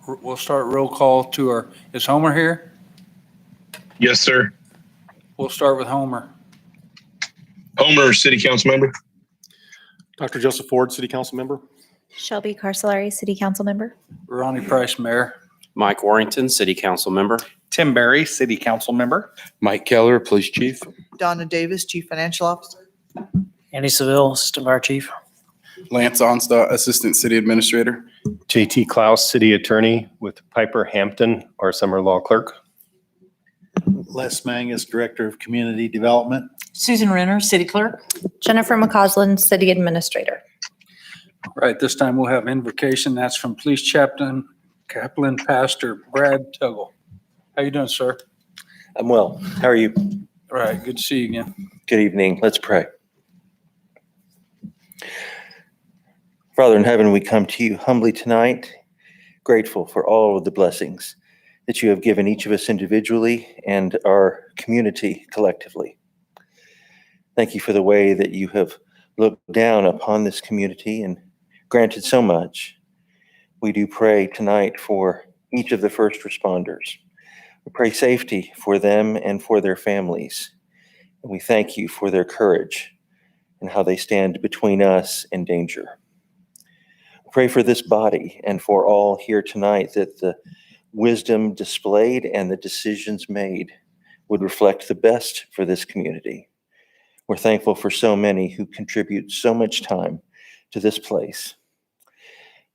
We'll start roll call to our, is Homer here? Yes, sir. We'll start with Homer. Homer, City Council member. Dr. Joseph Ford, City Council member. Shelby Carcelari, City Council member. Ronnie Price, Mayor. Mike Warrington, City Council member. Tim Berry, City Council member. Mike Keller, Police Chief. Donna Davis, Chief Financial Officer. Andy Seville, Assistant Fire Chief. Lance Onsta, Assistant City Administrator. JT Klaus, City Attorney, with Piper Hampton, our Summer Law Clerk. Les Mangus, Director of Community Development. Susan Renner, City Clerk. Jennifer McCausland, City Administrator. Right, this time we'll have invocation. That's from Police Chaplain Pastor Brad Tuggle. How you doing, sir? I'm well. How are you? All right, good to see you again. Good evening. Let's pray. Father in heaven, we come to you humbly tonight, grateful for all of the blessings that you have given each of us individually and our community collectively. Thank you for the way that you have looked down upon this community and granted so much. We do pray tonight for each of the first responders. We pray safety for them and for their families. And we thank you for their courage and how they stand between us and danger. We pray for this body and for all here tonight that the wisdom displayed and the decisions made would reflect the best for this community. We're thankful for so many who contribute so much time to this place.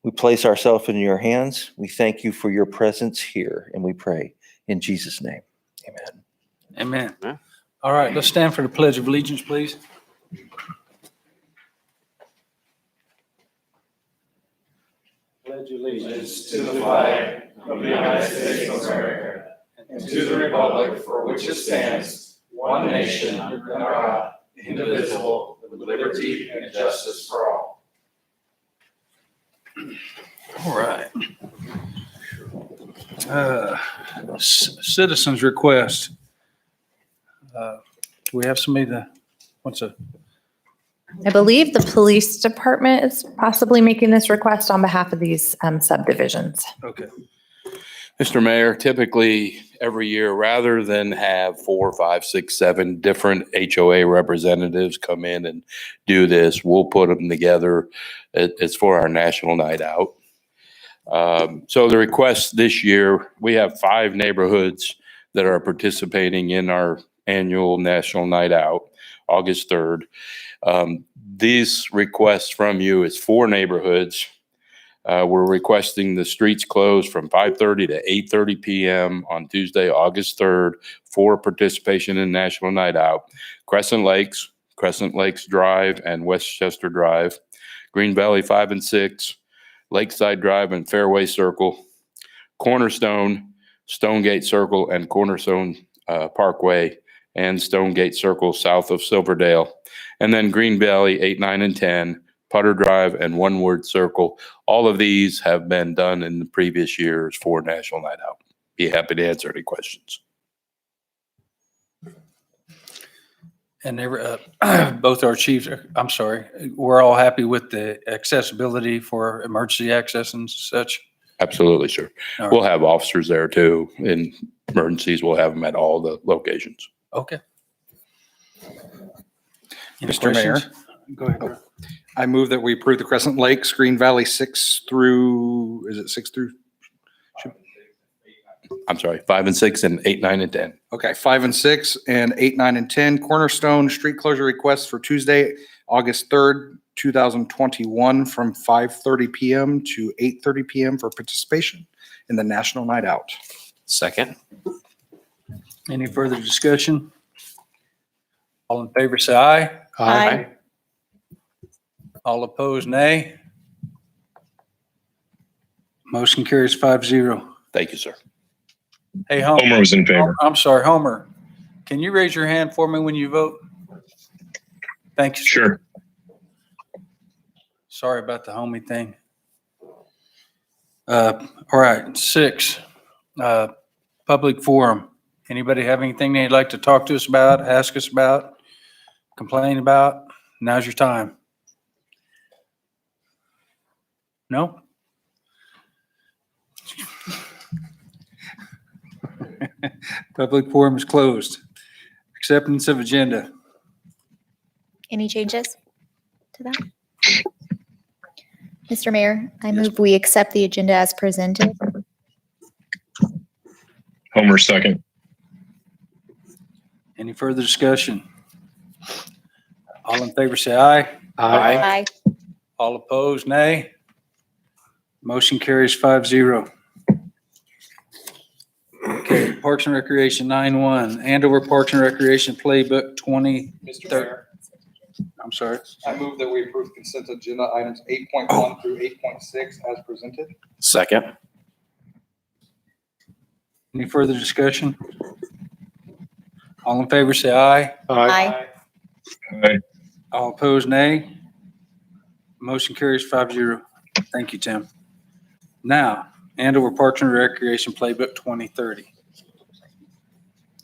We place ourselves in your hands. We thank you for your presence here, and we pray in Jesus' name. Amen. Amen. Yeah. All right, let's stand for the Pledge of Allegiance, please. Pledge allegiance to the flag of the United States of America and to the republic for which it stands, one nation under God, indivisible, with liberty and justice for all. All right. Citizens request. Do we have somebody that wants a, I believe the police department is possibly making this request on behalf of these subdivisions. okay. Mr. Mayor, typically every year, rather than have 4, 5, 6, 7 different HOA representatives come in and do this, we'll put them together. It's for our National Night Out. So the request this year, we have 5 neighborhoods that are participating in our annual National Night Out, August 3rd. These requests from you is 4 neighborhoods. We're requesting the streets closed from 5:30 to 8:30 p.m. on Tuesday, August 3rd for participation in National Night Out. Crescent Lakes Drive and Westchester Drive, Green Valley 5 and 6, Lakeside Drive and Fairway Circle, Cornerstone, Stonegate Circle and Cornerstone Parkway, and Stonegate Circle south of Silverdale, and then Green Valley 8, 9, and 10, Putter Drive, and One Word Circle. All of these have been done in the previous years for National Night Out. Be happy to answer any questions. And both our chiefs, we're all happy with the accessibility for emergency access and such. Absolutely, sir. All right. We'll have officers there too. In emergencies, we'll have them at all the locations. Okay. Any Mr. Mayor. questions? Go ahead. Bro. I move that we approve the Crescent Lakes, Green Valley 6 through, is it 6 through? I'm sorry, 5 and 6 and 8, 9, and 10. Okay, 5 and 6 and 8, 9, and 10. Cornerstone street closure requests for Tuesday, August 3rd, 2021 from 5:30 p.m. to 8:30 p.m. for participation in the National Night Out. Second. Any further discussion? All in favor, say aye. Aye. All opposed, nay. Motion carries 5-0. Thank you, sir. Hey, Homer. Homer was in favor. I'm sorry, Homer. Can you raise your hand for me when you vote? Thank you. Sure. Sorry about the homie thing. All right, 6, public forum. Anybody have anything they'd like to talk to us about, ask us about, complain about? Now's your time. No? Public forum is closed. Acceptance of agenda. Any changes to that? Mr. Mayor, I move we accept the agenda as presented. Homer, second. Any further discussion? All in favor, say aye. Aye. All opposed, nay. Motion carries 5-0. Okay, Parks and Recreation 9-1, Andover Parks and Recreation Playbook 20. Mr. Mayor. I'm sorry. I move that we approve consent agenda items 8.1 through 8.6 as presented. Second. Any further discussion? All in favor, say aye. Aye. Aye. All opposed, nay. Motion carries 5-0. Thank you, Tim. Now, Andover Parks and Recreation Playbook 2030.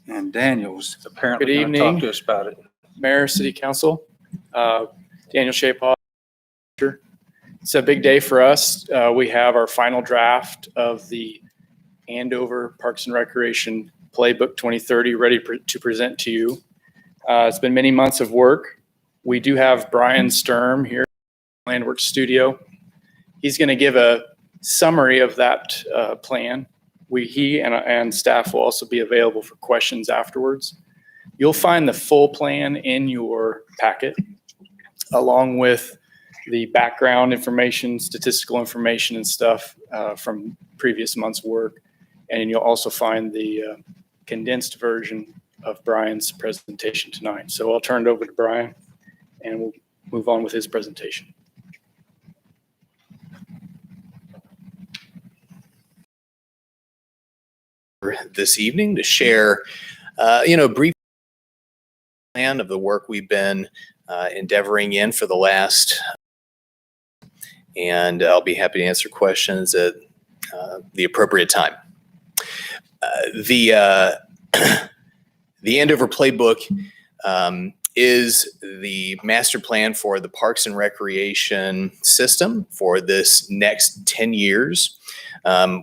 And Daniel's apparently Good going to talk evening. to us about it. Mayor, City Council, Daniel Shapaw. It's a big day for us. We have our final draft of the Andover Parks and Recreation Playbook 2030 ready to present to you. It's been many months of work. We do have Brian Sturm here, Landworks Studio. He's going to give a summary of that plan. He and staff will also be available for questions afterwards. You'll find the full plan in your packet, along with the background information, statistical information and stuff from previous month's work. And you'll also find the condensed version of Brian's presentation tonight. So I'll turn it over to Brian and we'll move on with his presentation. This evening to share, a brief plan of the work we've been endeavoring in for the last, and I'll be happy to answer questions at the appropriate time. The Andover Playbook is the master plan for the Parks and Recreation system for this next 10 years.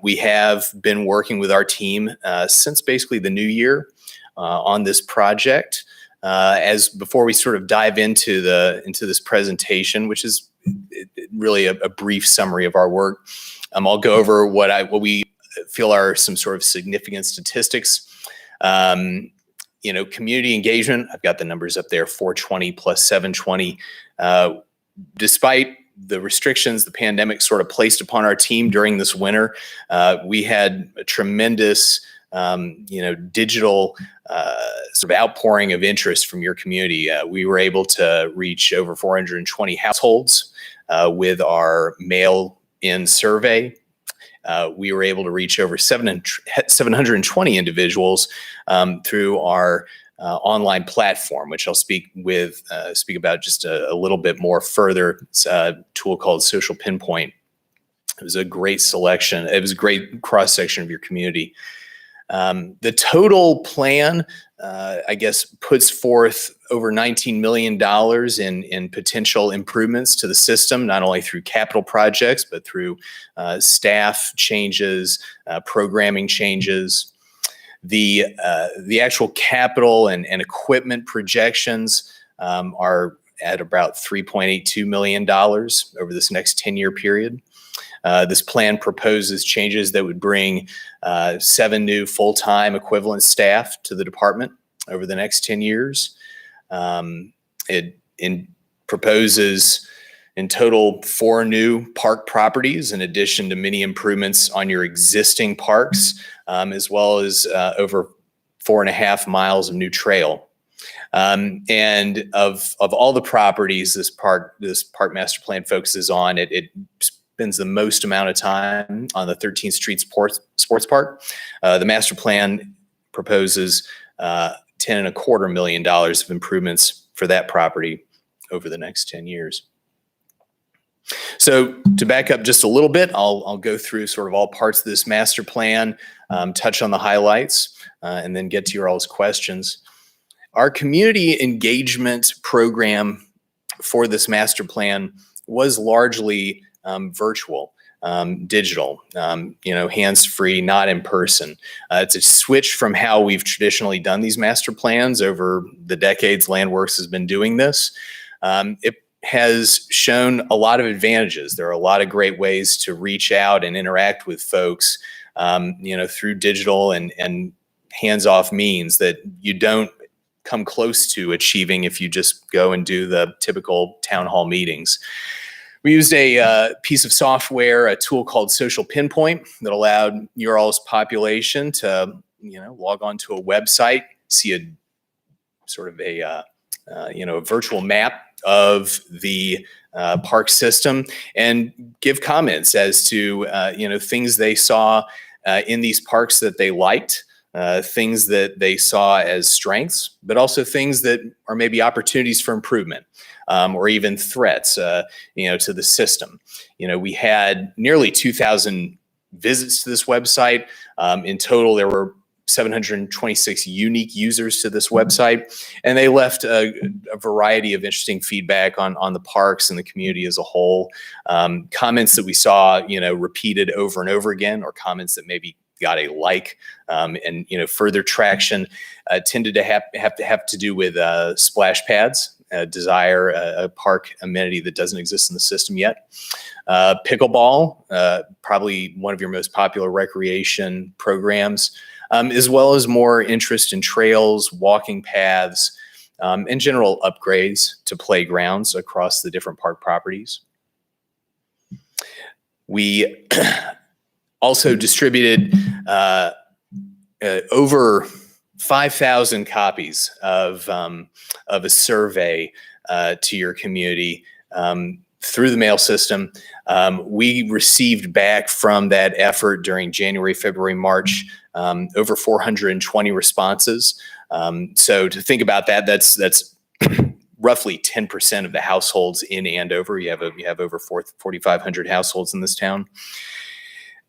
We have been working with our team since basically the new year on this project. As before we sort of dive into this presentation, which is really a brief summary of our work, I'll go over what we feel are some sort of significant statistics. Community engagement, I've got the numbers up there, 420 plus 720. Despite the restrictions the pandemic sort of placed upon our team during this winter, we had a tremendous, digital sort of outpouring of interest from your community. We were able to reach over 420 households with our mail-in survey. We were able to reach over 720 individuals through our online platform, which I'll speak about just a little bit more further. It's a tool called Social Pinpoint. It was a great selection. It was a great cross section of your community. The total plan, puts forth over $19 million in potential improvements to the system, not only through capital projects, but through staff changes, programming changes. The actual capital and equipment projections are at about $3.82 million over this next 10-year period. This plan proposes changes that would bring 7 new full-time equivalent staff to the department over the next 10 years. It proposes in total 4 new park properties, in addition to many improvements on your existing parks, as well as over 4.5 miles of new trail. And of all the properties this park master plan focuses on, it spends the most amount of time on the 13th Street Sports Park. The master plan proposes $10.25 million of improvements for that property over the next 10 years. So to back up just a little bit, I'll go through sort of all parts of this master plan, touch on the highlights, and then get to your all's questions. Our community engagement program for this master plan was largely virtual. digital, hands-free, not in person. It's a switch from how we've traditionally done these master plans. Over the decades, Landworks has been doing this. It has shown a lot of advantages. There are a lot of great ways to reach out and interact with folks, through digital and hands-off means that you don't come close to achieving if you just go and do the typical town hall meetings. We used a piece of software, a tool called Social Pinpoint, that allowed your all's population to, log on to a website, see a sort of a virtual map of the park system, and give comments as to things they saw in these parks that they liked, things that they saw as strengths, but also things that are maybe opportunities for improvement, or even threats, to the system. We had nearly 2,000 visits to this website. In total, there were 726 unique users to this website, and they left a variety of interesting feedback on the parks and the community as a whole. Comments that we saw, repeated over and over again, or comments that maybe got a like, and further traction tended to have to do with splash pads, Desire, a park amenity that doesn't exist in the system yet. Pickleball, probably one of your most popular recreation programs. As well as more interest in trails, walking paths, and general upgrades to playgrounds across the different park properties. We also distributed over 5,000 copies of a survey to your community through the mail system. We received back from that effort during January, February, March, over 420 responses. So to think about that, that's roughly 10% of the households in Andover. You have over 4,500 households in this town.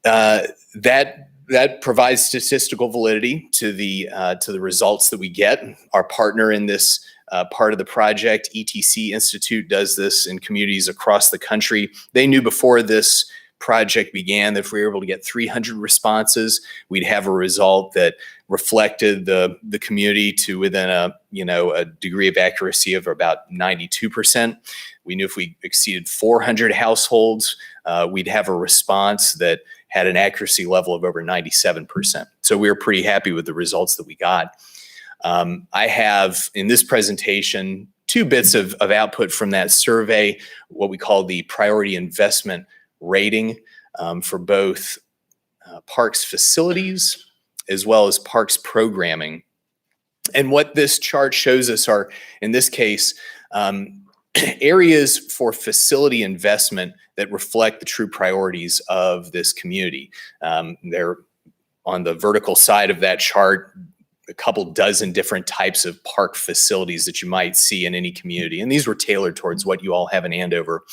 That provides statistical validity to the results that we get. Our partner in this part of the project, ETC Institute, does this in communities across the country. They knew before this project began that if we were able to get 300 responses, we'd have a result that reflected the community to within a degree of accuracy of about 92%. We knew if we exceeded 400 households, we'd have a response that had an accuracy level of over 97%. So we were pretty happy with the results that we got. I have in this presentation 2 bits of output from that survey, what we call the priority investment rating, for both parks facilities as well as parks programming. And what this chart shows us are, in this case, areas for facility investment that reflect the true priorities of this community. They're on the vertical side of that chart, a couple dozen different types of park facilities that you might see in any community. And these were tailored towards what you all have in Andover.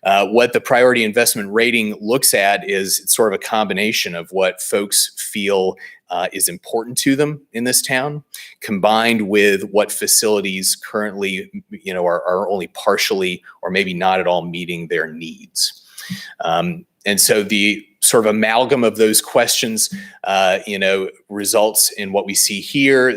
What the priority investment rating looks at is it's sort of a combination of what folks feel is important to them in this town, combined with what facilities currently, are only partially or maybe not at all meeting their needs. And so the sort of amalgam of those questions, results in what we see here.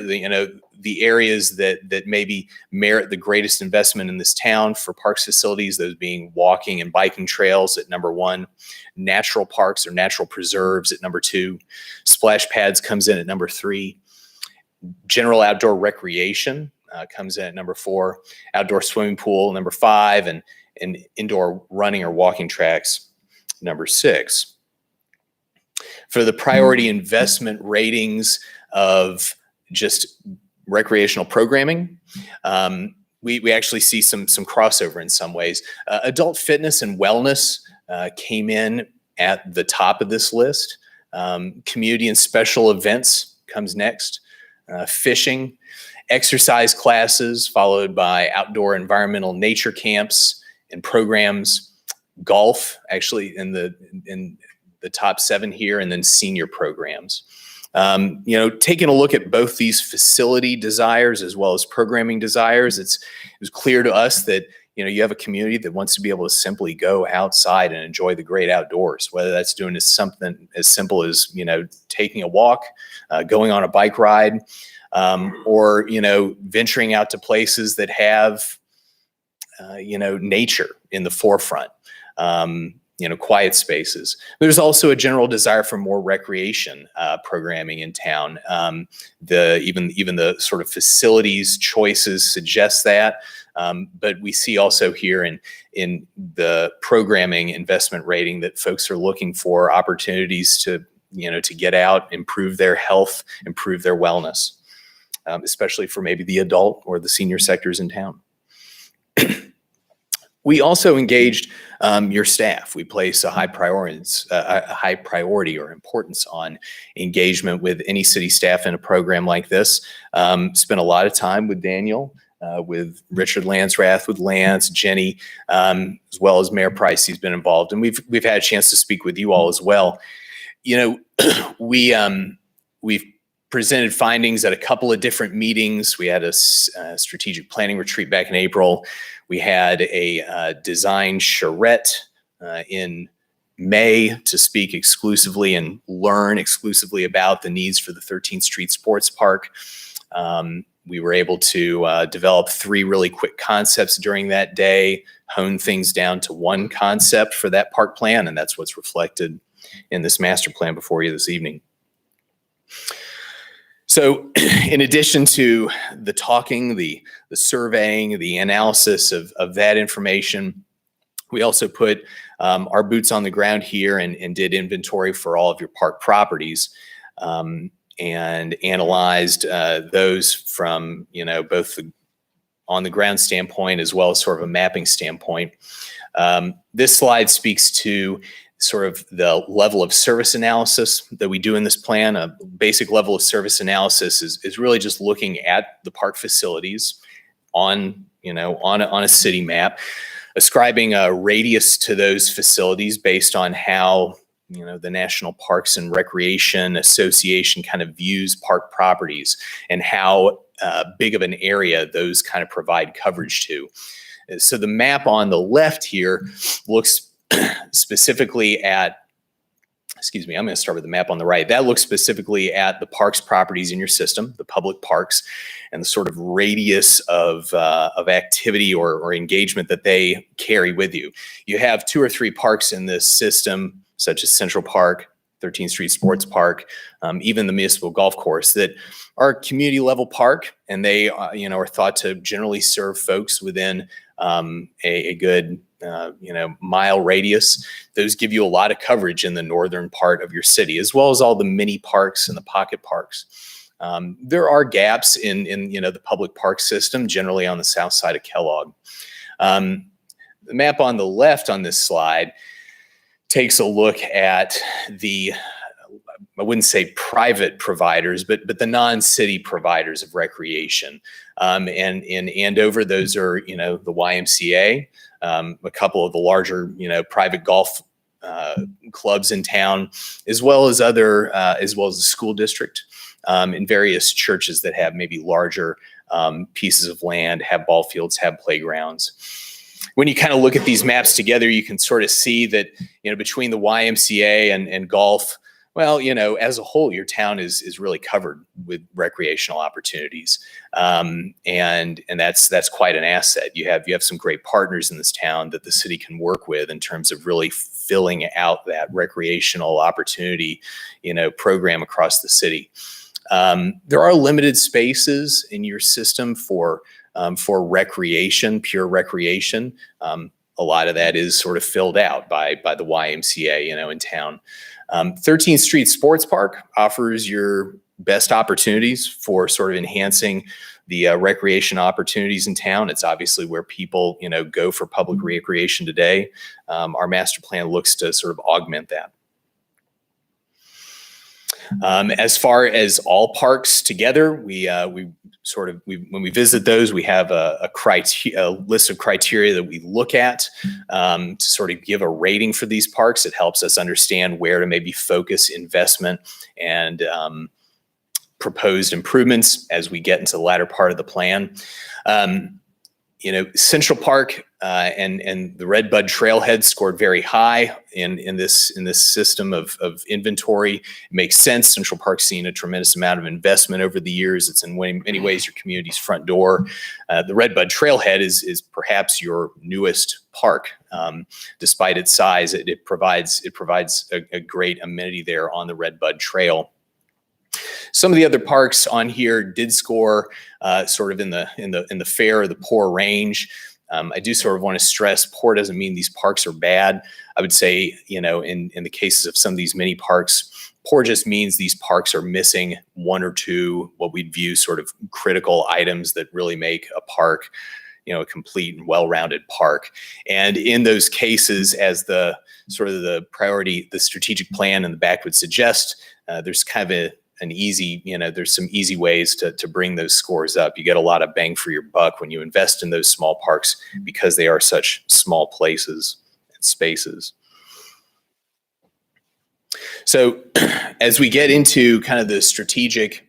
The areas that maybe merit the greatest investment in this town for parks facilities, those being walking and biking trails at number 1, natural parks or natural preserves at number 2, splash pads comes in at number 3, general outdoor recreation comes in at number 4, outdoor swimming pool number 5, and indoor running or walking tracks number 6. For the priority investment ratings of just recreational programming, we actually see some crossover in some ways. Adult fitness and wellness came in at the top of this list. Community and special events comes next. Fishing, exercise classes, followed by outdoor environmental nature camps and programs. Golf, actually in the top 7 here, and then senior programs. Taking a look at both these facility desires as well as programming desires, it was clear to us that, you have a community that wants to be able to simply go outside and enjoy the great outdoors, whether that's doing something as simple as, taking a walk, going on a bike ride, or, venturing out to places that have, nature in the forefront, quiet spaces. There's also a general desire for more recreation programming in town. Even the sort of facilities choices suggest that. But we see also here in the programming investment rating that folks are looking for opportunities to get out, improve their health, improve their wellness, especially for maybe the adult or the senior sectors in town. We also engaged your staff. We place a high priority or importance on engagement with any city staff in a program like this. Spent a lot of time with Daniel, with Richard Lansrath, with Lance, Jenny, as well as Mayor Price. He's been involved, and we've had a chance to speak with you all as well. We've presented findings at a couple of different meetings. We had a strategic planning retreat back in April. We had a design charrette in May to speak exclusively and learn exclusively about the needs for the 13th Street Sports Park. We were able to develop 3 really quick concepts during that day, hone things down to one concept for that park plan, and that's what's reflected in this master plan before you this evening. So in addition to the talking, the surveying, the analysis of that information, we also put our boots on the ground here and did inventory for all of your park properties, and analyzed those from both the on the ground standpoint as well as sort of a mapping standpoint. This slide speaks to sort of the level of service analysis that we do in this plan. A basic level of service analysis is really just looking at the park facilities on a city map, ascribing a radius to those facilities based on how the National Parks and Recreation Association kind of views park properties and how big of an area those kind of provide coverage to. So the map on the left here looks specifically at, I'm going to start with the map on the right. That looks specifically at the parks properties in your system, the public parks, and the sort of radius of activity or engagement that they carry with you. You have 2 or 3 parks in this system, such as Central Park, 13th Street Sports Park, even the municipal golf course, that are community level park, and they are thought to generally serve folks within a good mile radius. Those give you a lot of coverage in the northern part of your city, as well as all the mini parks and the pocket parks. There are gaps in the public park system, generally on the south side of Kellogg. The map on the left on this slide takes a look at the, I wouldn't say private providers, but the non-city providers of recreation. And in Andover, those are, the YMCA, a couple of the larger, private golf clubs in town, as well as the school district, and various churches that have maybe larger pieces of land, have ball fields, have playgrounds. When you kind of look at these maps together, you can sort of see that, between the YMCA and golf, well, as a whole, your town is really covered with recreational opportunities, and that's quite an asset. You have some great partners in this town that the city can work with in terms of really filling out that recreational opportunity, program across the city. There are limited spaces in your system for recreation, pure recreation. A lot of that is sort of filled out by the YMCA, in town. 13th Street Sports Park offers your best opportunities for sort of enhancing the recreation opportunities in town. It's obviously where people, go for public recreation today. Our master plan looks to sort of augment that. As far as all parks together, when we visit those, we have a list of criteria that we look at to sort of give a rating for these parks. It helps us understand where to maybe focus investment and proposed improvements as we get into the latter part of the plan. Central Park and the Redbud Trailhead scored very high in this system of inventory. It makes sense. Central Park's seen a tremendous amount of investment over the years. It's in many ways your community's front door. The Redbud Trailhead is perhaps your newest park. Despite its size, it provides a great amenity there on the Redbud Trail. Some of the other parks on here did score sort of in the fair or the poor range. I do sort of want to stress poor doesn't mean these parks are bad. I would say, in the cases of some of these mini parks, poor just means these parks are missing one or two what we'd view sort of critical items that really make a park, a complete and well-rounded park. And in those cases, as the sort of the priority, the strategic plan in the back would suggest, there's kind of there's some easy ways to bring those scores up. You get a lot of bang for your buck when you invest in those small parks because they are such small places and spaces. So as we get into kind of the strategic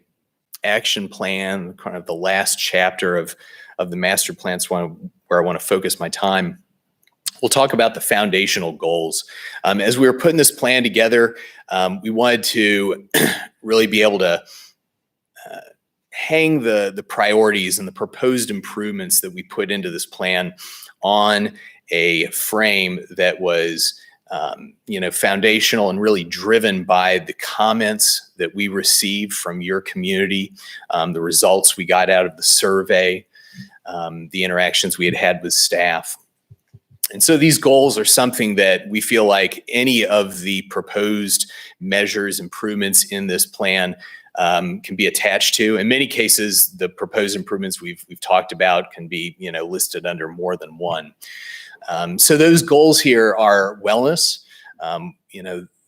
action plan, kind of the last chapter of the master plan, where I want to focus my time, we'll talk about the foundational goals. As we were putting this plan together, we wanted to really be able to hang the priorities and the proposed improvements that we put into this plan on a frame that was foundational and really driven by the comments that we received from your community, the results we got out of the survey, the interactions we had with staff. And so these goals are something that we feel like any of the proposed measures, improvements in this plan can be attached to. In many cases, the proposed improvements we've talked about can be listed under more than one. So those goals here are wellness.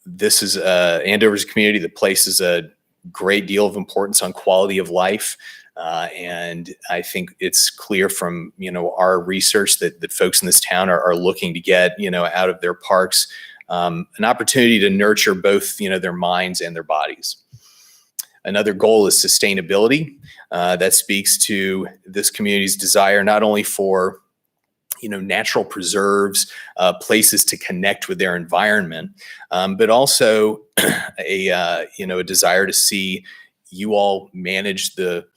This is Andover's a community that places a great deal of importance on quality of life. And I think it's clear from, our research that folks in this town are looking to get, out of their parks, an opportunity to nurture both, their minds and their bodies. Another goal is sustainability. That speaks to this community's desire not only for, natural preserves, places to connect with their environment, but also a desire to see you all manage the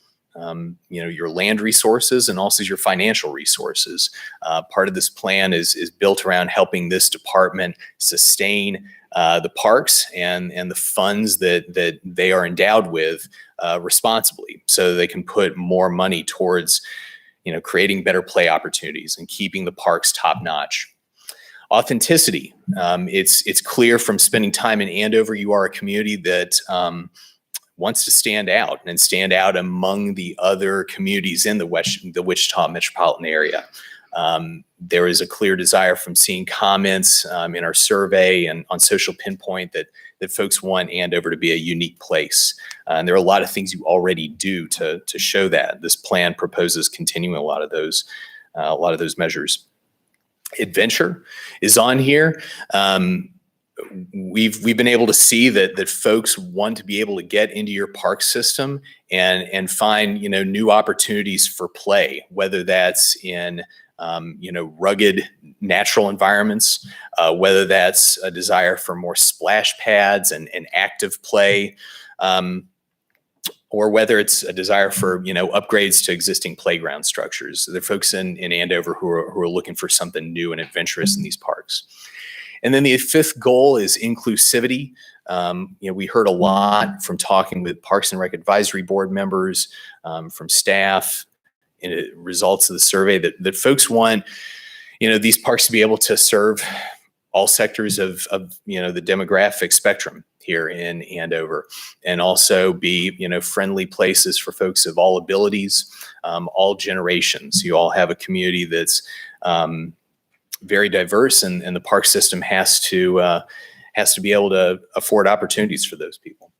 your land resources and also your financial resources. Part of this plan is built around helping this department sustain the parks and the funds that they are endowed with responsibly, so they can put more money towards creating better play opportunities and keeping the parks top notch. Authenticity. It's clear from spending time in Andover, you are a community that wants to stand out among the other communities in the Wichita metropolitan area. There is a clear desire from seeing comments in our survey and on Social Pinpoint that folks want Andover to be a unique place. And there are a lot of things you already do to show that. This plan proposes continuing a lot of those measures. Adventure is on here. We've been able to see that folks want to be able to get into your park system and find new opportunities for play, whether that's in rugged natural environments, whether that's a desire for more splash pads and active play, or whether it's a desire for upgrades to existing playground structures. There are folks in Andover who are looking for something new and adventurous in these parks. And then the fifth goal is inclusivity. We heard a lot from talking with Parks and Rec Advisory Board members, from staff, and it results of the survey that folks want, these parks to be able to serve all sectors of the demographic spectrum here in Andover, and also be, friendly places for folks of all abilities, all generations. You all have a community that's very diverse, and the park system has to be able to afford opportunities for those people.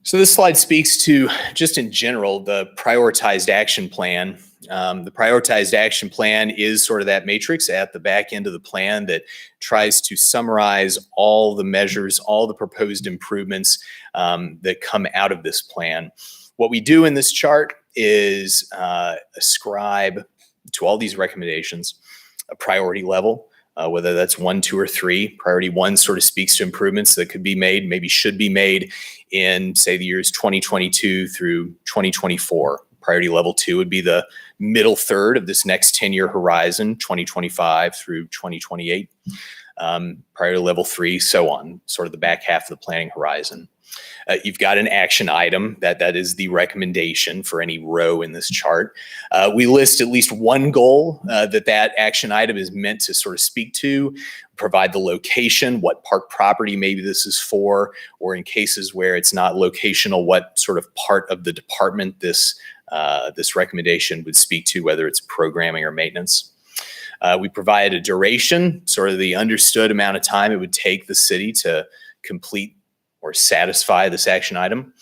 So this slide speaks to, just in general, the prioritized action plan. The prioritized action plan is sort of that matrix at the back end of the plan that tries to summarize all the measures, all the proposed improvements that come out of this plan. What we do in this chart is ascribe to all these recommendations a priority level, whether that's 1, 2, or 3. Priority 1 sort of speaks to improvements that could be made, maybe should be made in, say, the years 2022 through 2024. Priority level 2 would be the middle third of this next 10-year horizon, 2025 through 2028. Priority level 3, so on, sort of the back half of the planning horizon. You've got an action item that is the recommendation for any row in this chart. We list at least one goal that action item is meant to sort of speak to, provide the location, what park property maybe this is for, or in cases where it's not locational, what sort of part of the department this recommendation would speak to, whether it's programming or maintenance. We provide a duration, sort of the understood amount of time it would take the city to complete or satisfy this action item.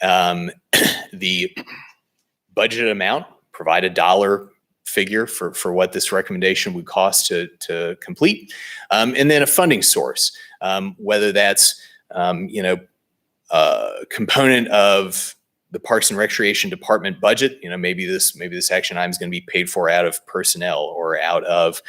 The budgeted amount, provide a dollar figure for what this recommendation would cost to complete. And then a funding source, whether that's, a component of the Parks and Recreation Department budget. Maybe this action item is going to be paid for out of personnel or out of,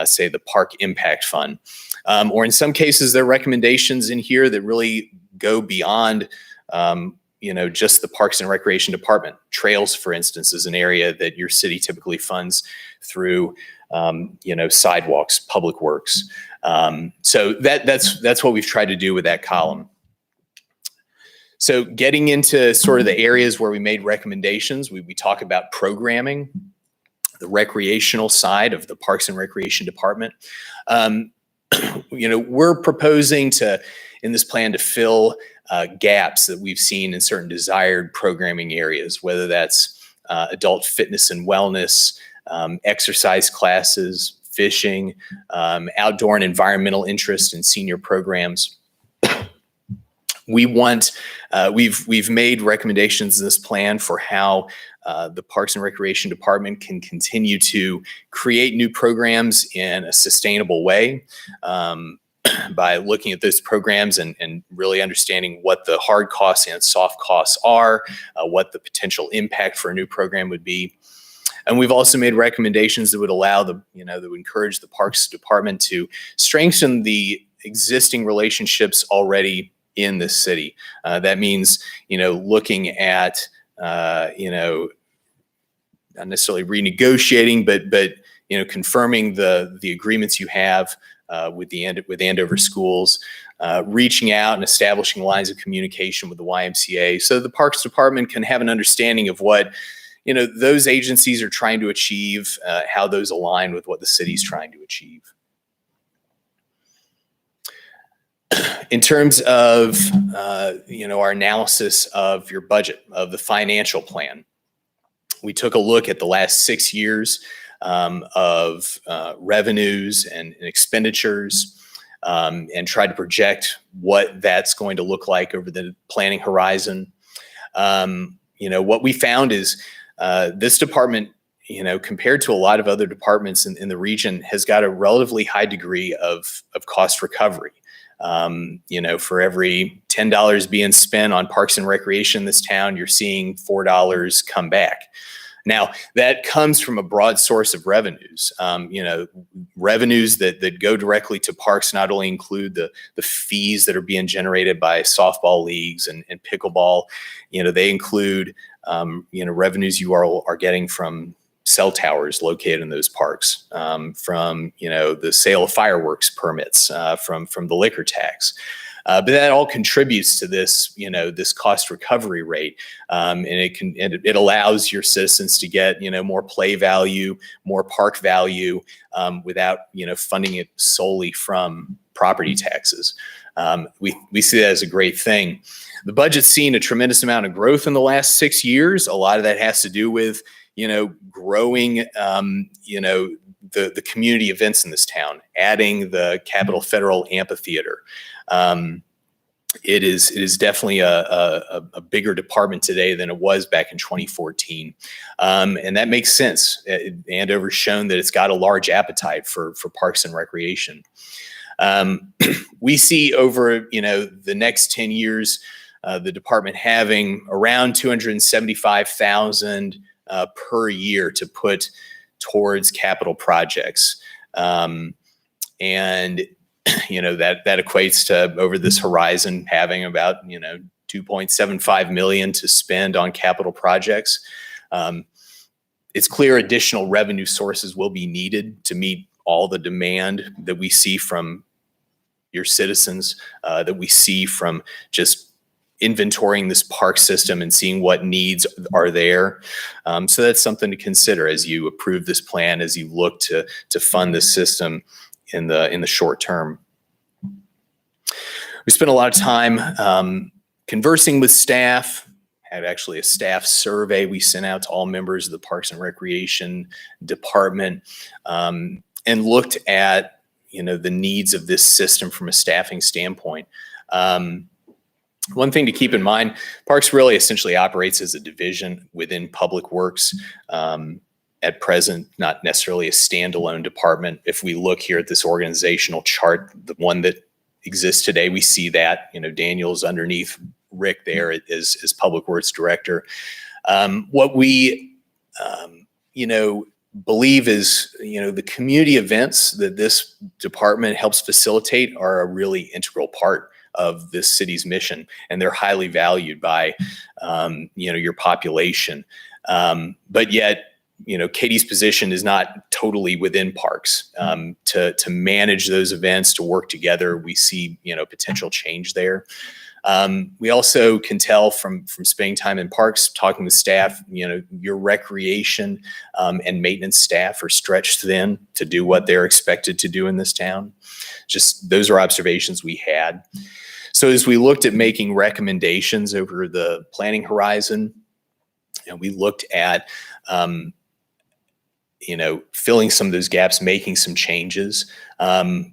say, the Park Impact Fund. Or in some cases, there are recommendations in here that really go beyond, just the Parks and Recreation Department. Trails, for instance, is an area that your city typically funds through, sidewalks, public works. So that's what we've tried to do with that column. So getting into sort of the areas where we made recommendations, we talk about programming, the recreational side of the Parks and Recreation Department. We're proposing in this plan to fill gaps that we've seen in certain desired programming areas, whether that's adult fitness and wellness, exercise classes, fishing, outdoor and environmental interest in senior programs. We've made recommendations in this plan for how the Parks and Recreation Department can continue to create new programs in a sustainable way by looking at those programs and really understanding what the hard costs and soft costs are, what the potential impact for a new program would be. And we've also made recommendations that would allow that would encourage the Parks Department to strengthen the existing relationships already in this city. That means, looking at, not necessarily renegotiating, but confirming the agreements you have with Andover schools, reaching out and establishing lines of communication with the YMCA, so the Parks Department can have an understanding of what those agencies are trying to achieve, how those align with what the city's trying to achieve. In terms of, our analysis of your budget, of the financial plan, we took a look at the last 6 years of revenues and expenditures and tried to project what that's going to look like over the planning horizon. What we found is this department, compared to a lot of other departments in the region, has got a relatively high degree of cost recovery. For every $10 being spent on parks and recreation in this town, you're seeing $4 come back. Now, that comes from a broad source of revenues. Revenues that go directly to parks not only include the fees that are being generated by softball leagues and pickleball, they include, revenues you are getting from cell towers located in those parks, from the sale of fireworks permits, from the liquor tax. But that all contributes to this, this cost recovery rate, and it allows your citizens to get more play value, more park value, without funding it solely from property taxes. We see that as a great thing. The budget's seen a tremendous amount of growth in the last 6 years. A lot of that has to do with growing, the community events in this town, adding the Capitol Federal Amphitheater. It is definitely a bigger department today than it was back in 2014. And that makes sense. Andover's shown that it's got a large appetite for parks and recreation. We see over, the next 10 years, the department having around 275,000 per year to put towards capital projects. And that equates to, over this horizon, having about, $2.75 million to spend on capital projects. It's clear additional revenue sources will be needed to meet all the demand that we see from your citizens, that we see from just inventorying this park system and seeing what needs are there. So that's something to consider as you approve this plan, as you look to fund this system in the short term. We spent a lot of time conversing with staff. Had actually a staff survey we sent out to all members of the Parks and Recreation Department, and looked at the needs of this system from a staffing standpoint. One thing to keep in mind, Parks really essentially operates as a division within Public Works. At present, not necessarily a standalone department. If we look here at this organizational chart, the one that exists today, we see that, Daniel's underneath Rick there as Public Works Director. What we, believe is, the community events that this department helps facilitate are a really integral part of this city's mission, and they're highly valued by, your population. But yet, Katie's position is not totally within Parks. To manage those events, to work together, we see, potential change there. We also can tell from spending time in Parks, talking with staff, your recreation and maintenance staff are stretched thin to do what they're expected to do in this town. Just those are observations we had. So as we looked at making recommendations over the planning horizon, we looked at filling some of those gaps, making some changes.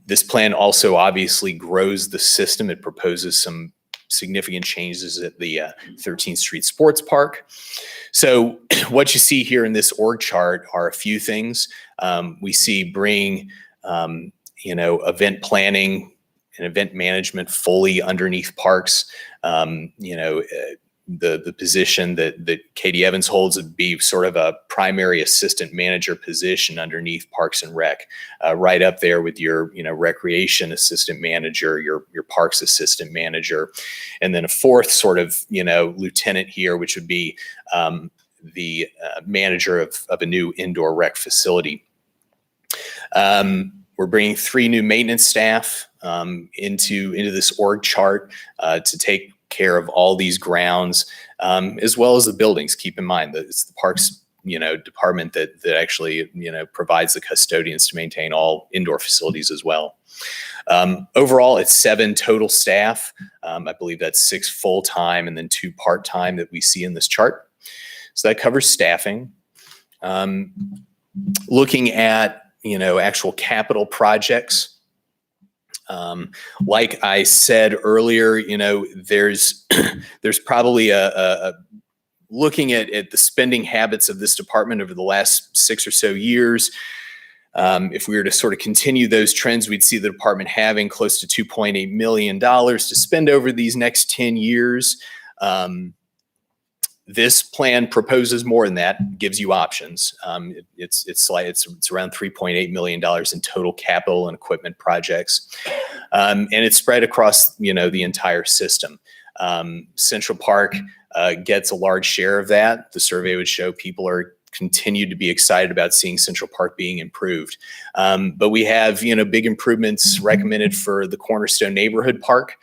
This plan also obviously grows the system. It proposes some significant changes at the 13th Street Sports Park. So what you see here in this org chart are a few things. We see bring, event planning and event management fully underneath Parks. The position that Katie Evans holds would be sort of a primary assistant manager position underneath Parks and Rec, right up there with your, recreation assistant manager, your parks assistant manager, and then a fourth sort of, lieutenant here, which would be the manager of a new indoor rec facility. We're bringing 3 new maintenance staff into this org chart to take care of all these grounds, as well as the buildings. Keep in mind that it's the Parks, department that actually, provides the custodians to maintain all indoor facilities as well. Overall, it's 7 total staff. I believe that's 6 full-time and then 2 part-time that we see in this chart. So that covers staffing. Looking at, actual capital projects. Like I said earlier, there's probably a looking at the spending habits of this department over the last 6 or so years. If we were to sort of continue those trends, we'd see the department having close to $2.8 million to spend over these next 10 years. This plan proposes more than that, gives you options. It's around $3.8 million in total capital and equipment projects. And it's spread across, the entire system. Central Park gets a large share of that. The survey would show people continue to be excited about seeing Central Park being improved. But we have, big improvements recommended for the Cornerstone Neighborhood Park.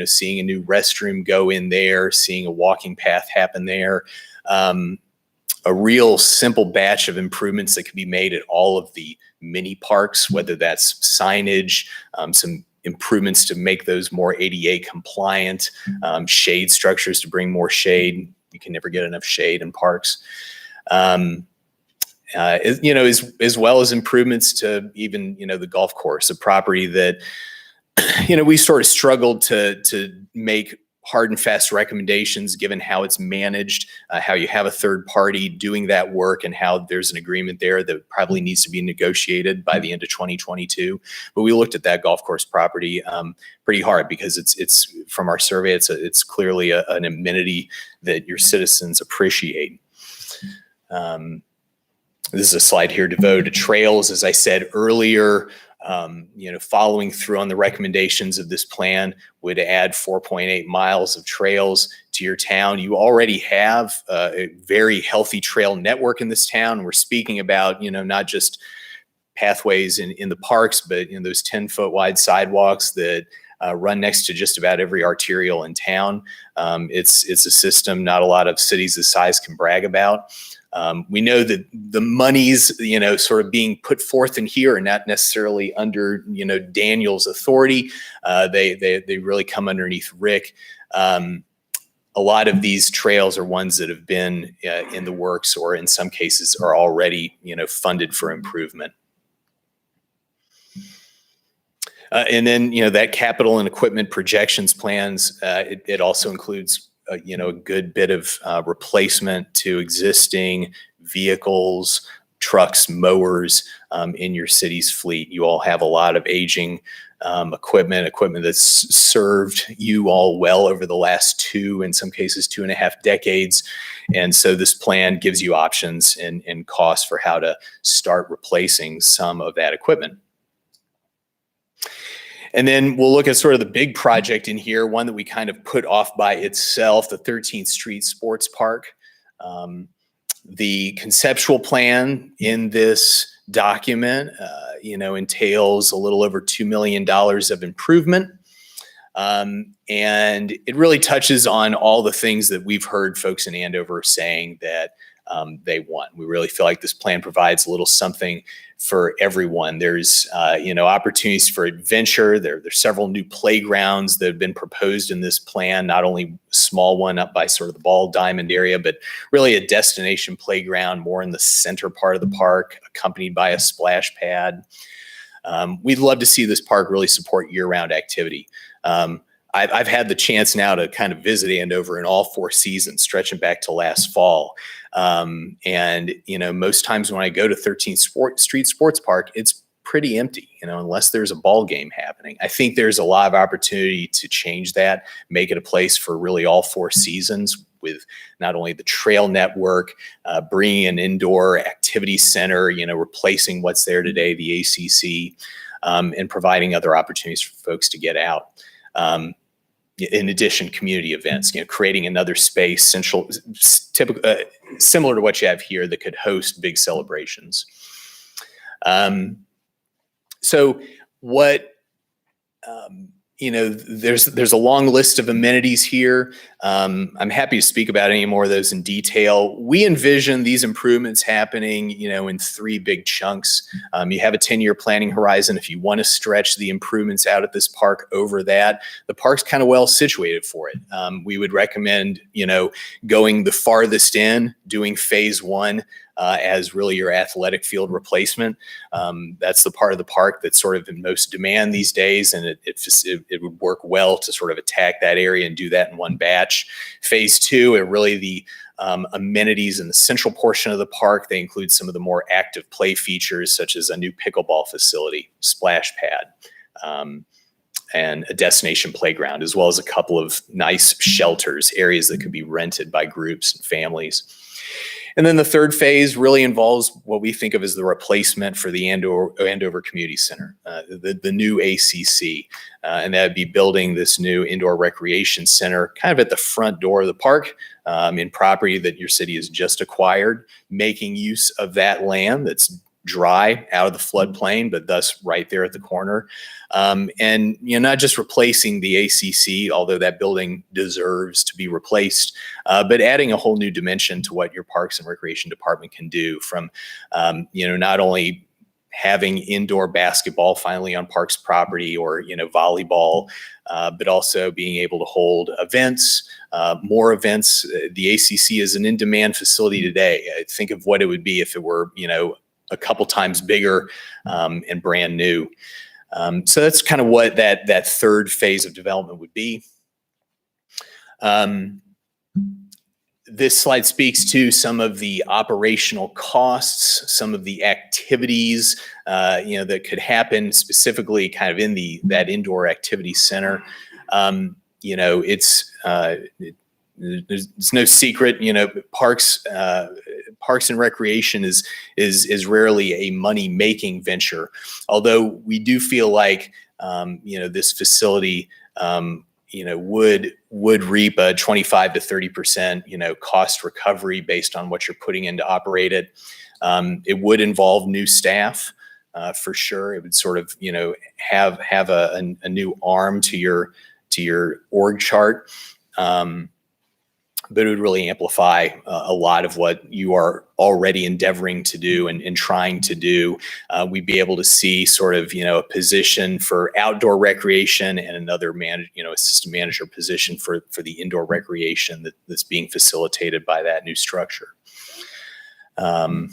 Seeing a new restroom go in there, seeing a walking path happen there. A real simple batch of improvements that can be made at all of the mini parks, whether that's signage, some improvements to make those more ADA compliant, shade structures to bring more shade. You can never get enough shade in parks. As well as improvements to even, the golf course, a property that, we sort of struggled to make hard and fast recommendations given how it's managed, how you have a third party doing that work, and how there's an agreement there that probably needs to be negotiated by the end of 2022. But we looked at that golf course property pretty hard because it's from our survey, it's clearly an amenity that your citizens appreciate. This is a slide here devoted to trails. As I said earlier, following through on the recommendations of this plan would add 4.8 miles of trails to your town. You already have a very healthy trail network in this town. We're speaking about, not just pathways in the parks, but those 10-foot wide sidewalks that run next to just about every arterial in town. It's a system not a lot of cities this size can brag about. We know that the monies, sort of being put forth in here are not necessarily under, Daniel's authority. They really come underneath Rick. A lot of these trails are ones that have been in the works, or in some cases are already, funded for improvement. And then, that capital and equipment projections plans, it also includes a good bit of replacement to existing vehicles, trucks, mowers in your city's fleet. You all have a lot of aging equipment that's served you all well over the last 2, in some cases 2.5 decades. And so this plan gives you options and costs for how to start replacing some of that equipment. And then we'll look at sort of the big project in here, one that we kind of put off by itself, the 13th Street Sports Park. The conceptual plan in this document, entails a little over $2 million of improvement. And it really touches on all the things that we've heard folks in Andover saying that they want. We really feel like this plan provides a little something for everyone. There's, opportunities for adventure. There's several new playgrounds that have been proposed in this plan, not only a small one up by sort of the Ball Diamond area, but really a destination playground more in the center part of the park, accompanied by a splash pad. We'd love to see this park really support year-round activity. I've had the chance now to kind of visit Andover in all 4 seasons, stretching back to last fall. And most times when I go to 13th Street Sports Park, it's pretty empty, unless there's a ball game happening. I think there's a lot of opportunity to change that, make it a place for really all 4 seasons, with not only the trail network, bringing an indoor activity center, replacing what's there today, the ACC, and providing other opportunities for folks to get out. In addition, community events, creating another space similar to what you have here that could host big celebrations. So what, there's a long list of amenities here. I'm happy to speak about any more of those in detail. We envision these improvements happening, in 3 big chunks. You have a 10-year planning horizon. If you want to stretch the improvements out at this park over that, the park's kind of well situated for it. We would recommend, going the farthest in, doing phase 1, as really your athletic field replacement. That's the part of the park that's sort of in most demand these days, and it would work well to sort of attack that area and do that in one batch. Phase 2 are really the amenities in the central portion of the park. They include some of the more active play features, such as a new pickleball facility, splash pad, and a destination playground, as well as a couple of nice shelters, areas that could be rented by groups and families. And then the third phase really involves what we think of as the replacement for the Andover Community Center, the new ACC. And that would be building this new indoor recreation center kind of at the front door of the park, in property that your city has just acquired, making use of that land that's dry out of the floodplain, but thus right there at the corner. And, not just replacing the ACC, although that building deserves to be replaced, but adding a whole new dimension to what your Parks and Recreation Department can do, from, not only having indoor basketball finally on Parks property, or, volleyball, but also being able to hold events, more events. The ACC is an in-demand facility today. Think of what it would be if it were, a couple times bigger, and brand new. So that's kind of what that third phase of development would be. This slide speaks to some of the operational costs, some of the activities, that could happen specifically kind of in that indoor activity center. It's no secret, parks and recreation is rarely a money-making venture. Although we do feel like, this facility, would reap a 25 to 30%, cost recovery based on what you're putting in to operate it. It would involve new staff, for sure. It would sort of, have a new arm to your org chart. But it would really amplify a lot of what you are already endeavoring to do and trying to do. We'd be able to see sort of, a position for outdoor recreation and another assistant manager position for the indoor recreation that's being facilitated by that new structure. I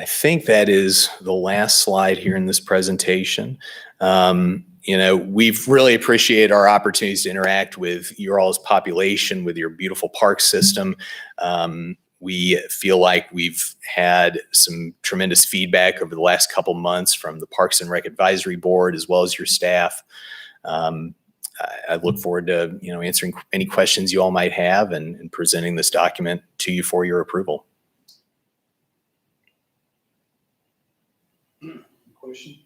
think that is the last slide here in this presentation. We've really appreciated our opportunities to interact with your all's population, with your beautiful park system. We feel like we've had some tremendous feedback over the last couple months from the Parks and Rec Advisory Board, as well as your staff. I look forward to, answering any questions you all might have and presenting this document to you for your approval. Question?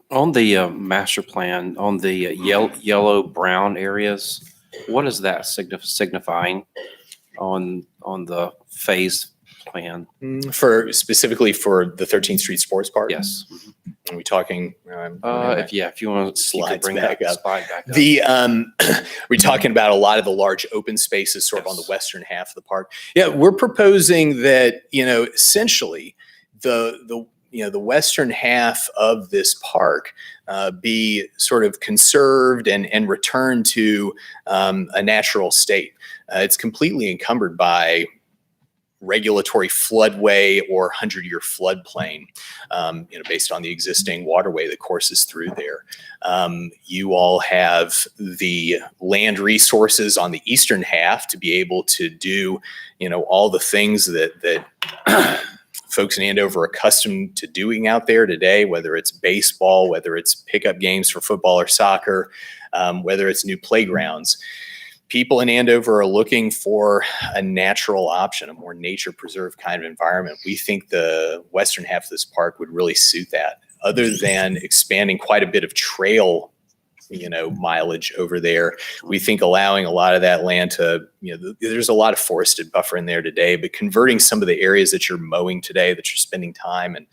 On the master plan, on the yellow brown areas, what is that signifying on the phase plan? Specifically for the 13th Street Sports Park? Yes. Are we talking? If you want to Slides bring back that up. slide back up. We're talking about a lot of the large open spaces sort of on the western half of the park. Yeah, we're proposing that, essentially the western half of this park be sort of conserved and returned to a natural state. It's completely encumbered by regulatory floodway or 100-year floodplain, based on the existing waterway that courses through there. You all have the land resources on the eastern half to be able to do, all the things that folks in Andover are accustomed to doing out there today, whether it's baseball, whether it's pickup games for football or soccer, whether it's new playgrounds. People in Andover are looking for a natural option, a more nature preserved kind of environment. We think the western half of this park would really suit that. Other than expanding quite a bit of trail, mileage over there, we think allowing a lot of that land to, there's a lot of forested buffer in there today, but converting some of the areas that you're mowing today, that you're spending time and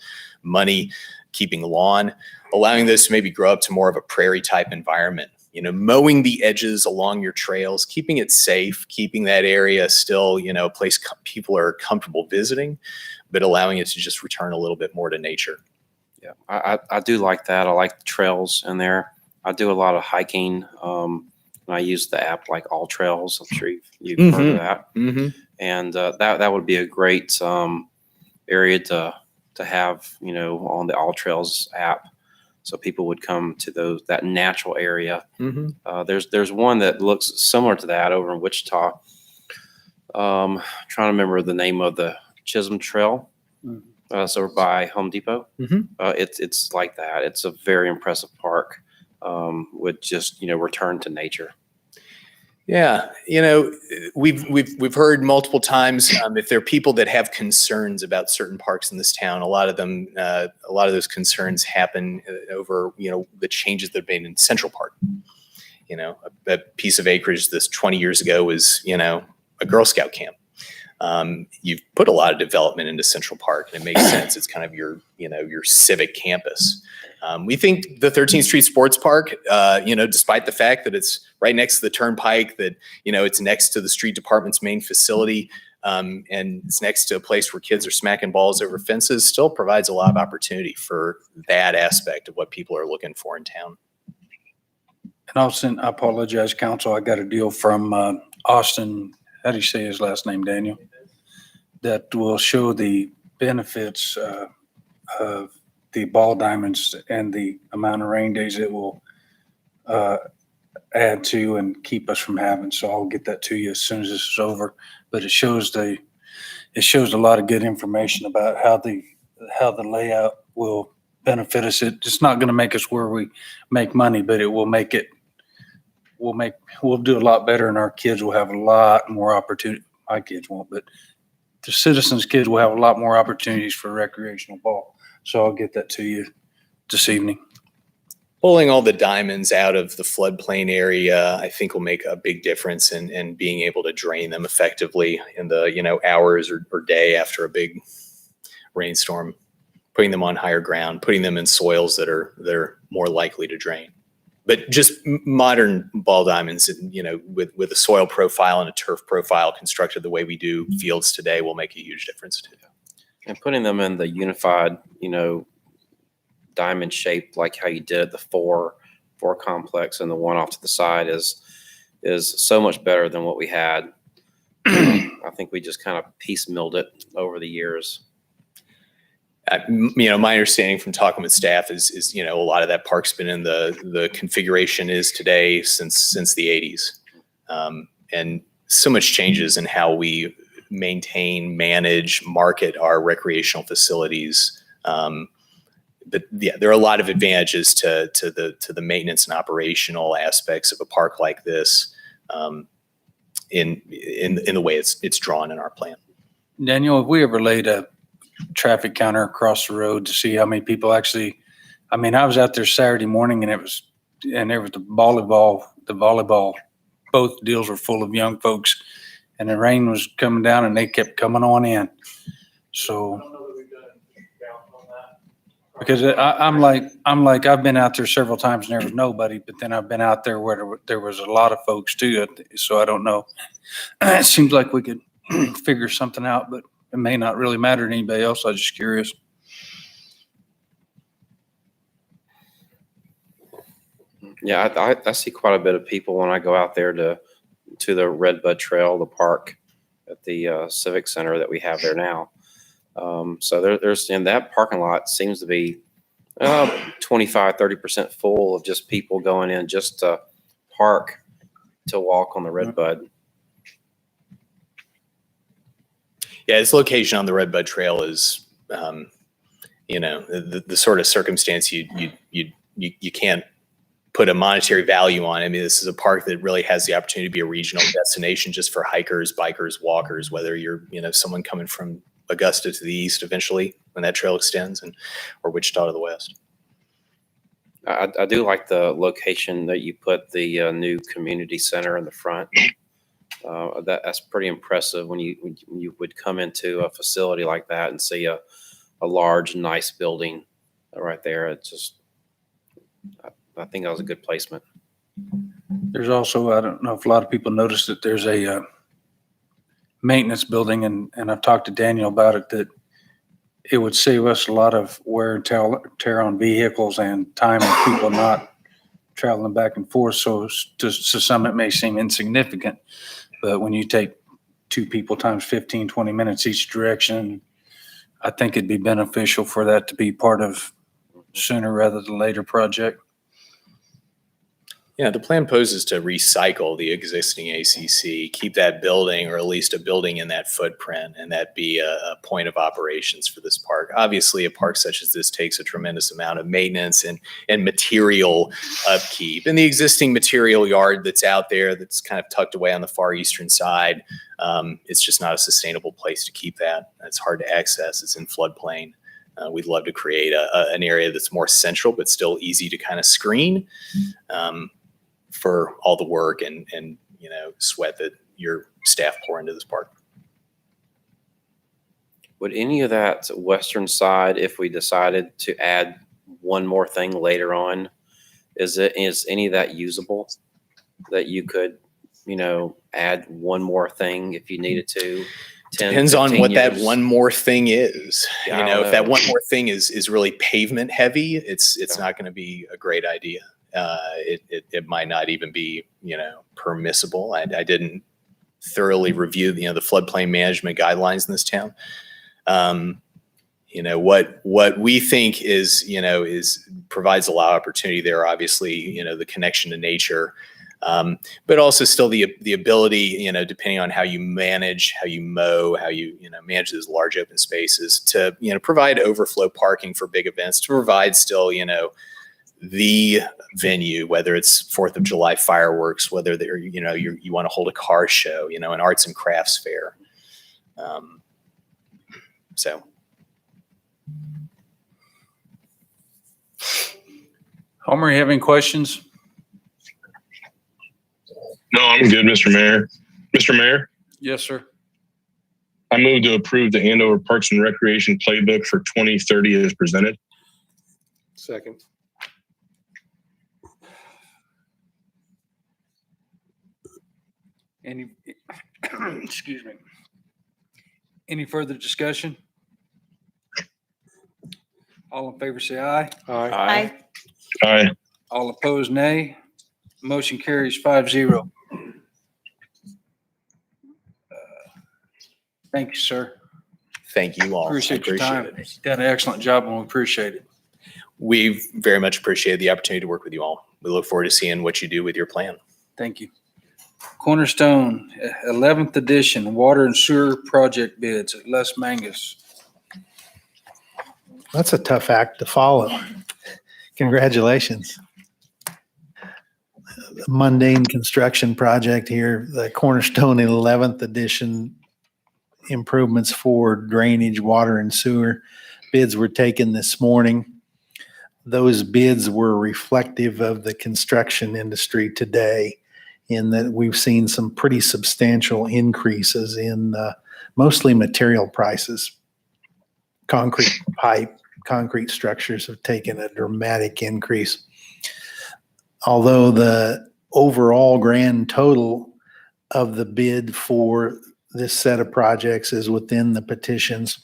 money keeping lawn, allowing those to maybe grow up to more of a prairie type environment. Mowing the edges along your trails, keeping it safe, keeping that area still, a place people are comfortable visiting, but allowing it to just return a little bit more to nature. Yeah, I do like that. I like the trails in there. I do a lot of hiking. And I use the app like All Trails. I'm sure you've heard of that. Mm-hmm. And that would be a great area to have, on the All Trails app. So people would come to that natural area. Mm-hmm. There's one that looks similar to that over in Wichita. Trying to remember the name of the Chisholm Trail. It's over by Home Depot. Mm-hmm. It's like that. It's a very impressive park. Would just return to nature. Yeah, we've heard multiple times if there are people that have concerns about certain parks in this town, a lot of those concerns happen over the changes that have been in Central Park. A piece of acreage this 20 years ago was a Girl Scout camp. You've put a lot of development into Central Park, and it makes sense. It's kind of your civic campus. We think the 13th Street Sports Park, despite the fact that it's right next to the turnpike, that, it's next to the street department's main facility, and it's next to a place where kids are smacking balls over fences, still provides a lot of opportunity for that aspect of what people are looking for in town. And Austin, I apologize, council. I got a deal from Austin. How do you say his last name, Daniel? That will show the benefits of the ball diamonds and the amount of rain days it will add to and keep us from having. So I'll get that to you as soon as this is over. But it shows a lot of good information about how the layout will benefit us. It's not going to make us where we make money, but it will make it. We'll do a lot better, and our kids will have a lot more opportunity. My kids won't, but the citizens' kids will have a lot more opportunities for recreational ball. So I'll get that to you this evening. Pulling all the diamonds out of the floodplain area, I think will make a big difference in being able to drain them effectively in the, hours or day after a big rainstorm, putting them on higher ground, putting them in soils that are more likely to drain. But just modern ball diamonds, with a soil profile and a turf profile constructed the way we do fields today will make a huge difference too. And putting them in the unified, diamond shape, like how you did the four complex and the one off to the side is so much better than what we had. I think we just kind of piecemealed it over the years. My understanding from talking with staff is a lot of that park's been in the configuration is today since the 80s. And so much changes in how we maintain, manage, market our recreational facilities. But yeah, there are a lot of advantages to the maintenance and operational aspects of a park like this in the way it's drawn in our plan. Daniel, have we ever laid a traffic counter across the road to see how many people actually? I mean, I was out there Saturday morning, and there was the volleyball. Both deals were full of young folks, and the rain was coming down, and they kept coming on in. So. Because I'm like I've been out there several times and there was nobody, but then I've been out there where there was a lot of folks too. So I don't know. It seems like we could figure something out, but it may not really matter to anybody else. I was just curious. Yeah, I see quite a bit of people when I go out there to the Redbud Trail, the park at the Civic Center that we have there now. So there's in that parking lot seems to be 25-30% full of just people going in just to park to walk on the Redbud. Yeah, its location on the Redbud Trail is, the sort of circumstance you can't put a monetary value on. I mean, this is a park that really has the opportunity to be a regional destination just for hikers, bikers, walkers, whether you're, someone coming from Augusta to the east eventually when that trail extends or Wichita to the west. I do like the location that you put the new community center in the front. That's pretty impressive when you would come into a facility like that and see a large, nice building right there. It's just, I think that was a good placement. There's also, I don't know if a lot of people noticed that there's a maintenance building, and I've talked to Daniel about it, that it would save us a lot of wear and tear on vehicles and time of people not traveling back and forth. So to some, it may seem insignificant, but when you take two people times 15, 20 minutes each direction, I think it'd be beneficial for that to be part of sooner rather than later project. Yeah, the plan poses to recycle the existing ACC, keep that building, or at least a building in that footprint, and that be a point of operations for this park. Obviously, a park such as this takes a tremendous amount of maintenance and material upkeep. And the existing material yard that's out there that's kind of tucked away on the far eastern side, it's just not a sustainable place to keep that. It's hard to access. It's in floodplain. We'd love to create an area that's more central, but still easy to kind of screen for all the work and sweat that your staff pour into this park. Would any of that western side, if we decided to add one more thing later on, is any of that usable that you could, add one more thing if you needed to? Depends on what that one more thing is. Yeah, if that one more thing is really pavement heavy, it's not going to be a great idea. It might not even be, permissible. I didn't thoroughly review, the floodplain management guidelines in this town. What we think is, is provides a lot of opportunity there. Obviously, the connection to nature, but also still the ability, depending on how you manage, how you mow, how you, manage those large open spaces to, provide overflow parking for big events, to provide still, the venue, whether it's 4th of July fireworks, whether they're, you want to hold a car show, an arts and crafts fair. So. Homer, you have any questions? No, I'm good, Mr. Mayor. Mr. Mayor, Yes, sir. I move to approve the Andover Parks and Recreation Playbook for 2030 as presented. Second. Any, excuse me. Any further discussion? All in favor, say aye. Aye. Aye. All opposed, nay. Motion carries 5-0. Thank you, sir. Thank you all. Appreciate your time. it. Done an excellent job and we appreciate it. We very much appreciate the opportunity to work with you all. We look forward to seeing what you do with your plan. Thank you. Cornerstone, 11th edition, water and sewer project bids, Les Mangus. That's a tough act to follow. Congratulations. The mundane construction project here, the Cornerstone 11th edition improvements for drainage, water, and sewer. Bids were taken this morning. Those bids were reflective of the construction industry today, in that we've seen some pretty substantial increases in mostly material prices. Concrete pipe, concrete structures have taken a dramatic increase. Although the overall grand total of the bid for this set of projects is within the petitions,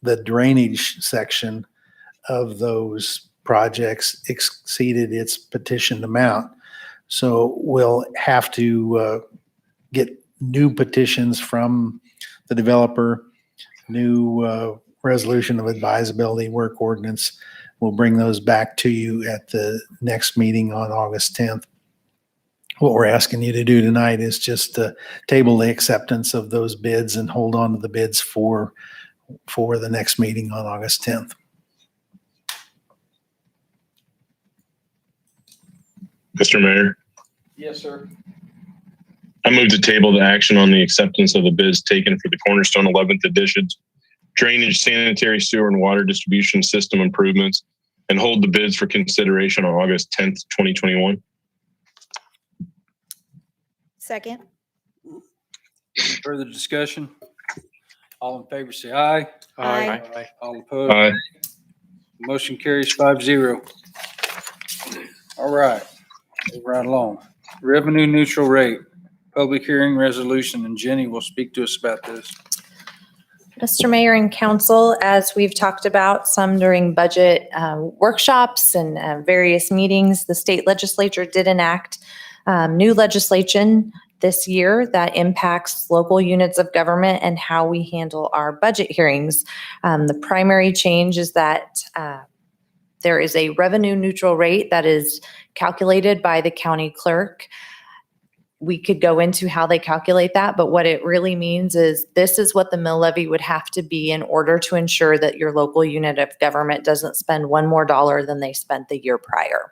the drainage section of those projects exceeded its petitioned amount. So we'll have to get new petitions from the developer, new resolution of advisability work ordinance. We'll bring those back to you at the next meeting on August 10th. What we're asking you to do tonight is just to table the acceptance of those bids and hold on to the bids for the next meeting on August 10th. Mr. Mayor, Yes, sir. I move to table the action on the acceptance of the bids taken for the Cornerstone 11th edition drainage, sanitary, sewer, and water distribution system improvements, and hold the bids for consideration on August 10th, 2021. Second. Further discussion? All in favor, say aye. Aye. All opposed? Aye. Motion carries 5-0. All right, move right along. Revenue neutral rate, public hearing resolution, and Jenny will speak to us about this. Mr. Mayor and Council, as we've talked about some during budget workshops and various meetings, the state legislature did enact new legislation this year that impacts local units of government and how we handle our budget hearings. The primary change is that there is a revenue neutral rate that is calculated by the county clerk. We could go into how they calculate that, but what it really means is this is what the mill levy would have to be in order to ensure that your local unit of government doesn't spend one more dollar than they spent the year prior.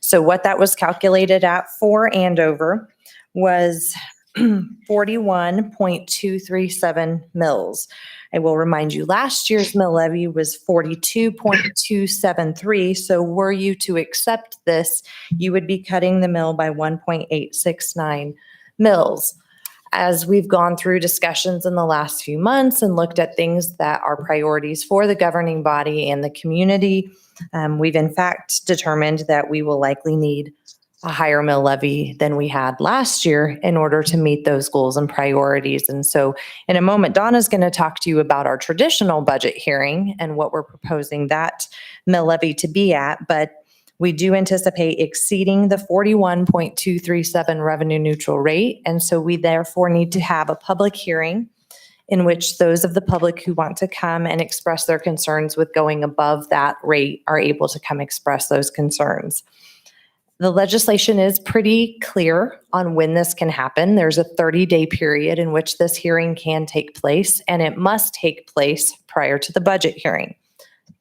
So what that was calculated at for Andover was 41.237 mills. I will remind you, last year's mill levy was 42.273. So were you to accept this, you would be cutting the mill by 1.869 mills. As we've gone through discussions in the last few months and looked at things that are priorities for the governing body and the community, we've in fact determined that we will likely need a higher mill levy than we had last year in order to meet those goals and priorities. And so in a moment, Donna's going to talk to you about our traditional budget hearing and what we're proposing that mill levy to be at. But we do anticipate exceeding the 41.237 revenue neutral rate. And so we therefore need to have a public hearing in which those of the public who want to come and express their concerns with going above that rate are able to come express those concerns. The legislation is pretty clear on when this can happen. There's a 30-day period in which this hearing can take place, and it must take place prior to the budget hearing.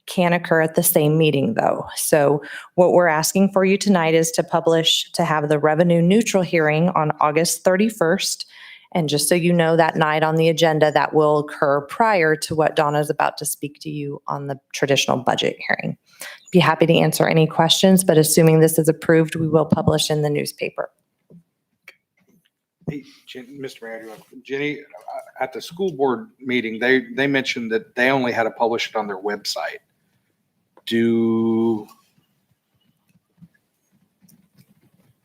Can occur at the same meeting, though. So what we're asking for you tonight is to have the revenue neutral hearing on August 31st. And just so you know, that night on the agenda, that will occur prior to what Donna's about to speak to you on the traditional budget hearing. Be happy to answer any questions, but assuming this is approved, we will publish in the newspaper. Hey, Mr. Mayor, Jenny, at the school board meeting, they mentioned that they only had to publish it on their website.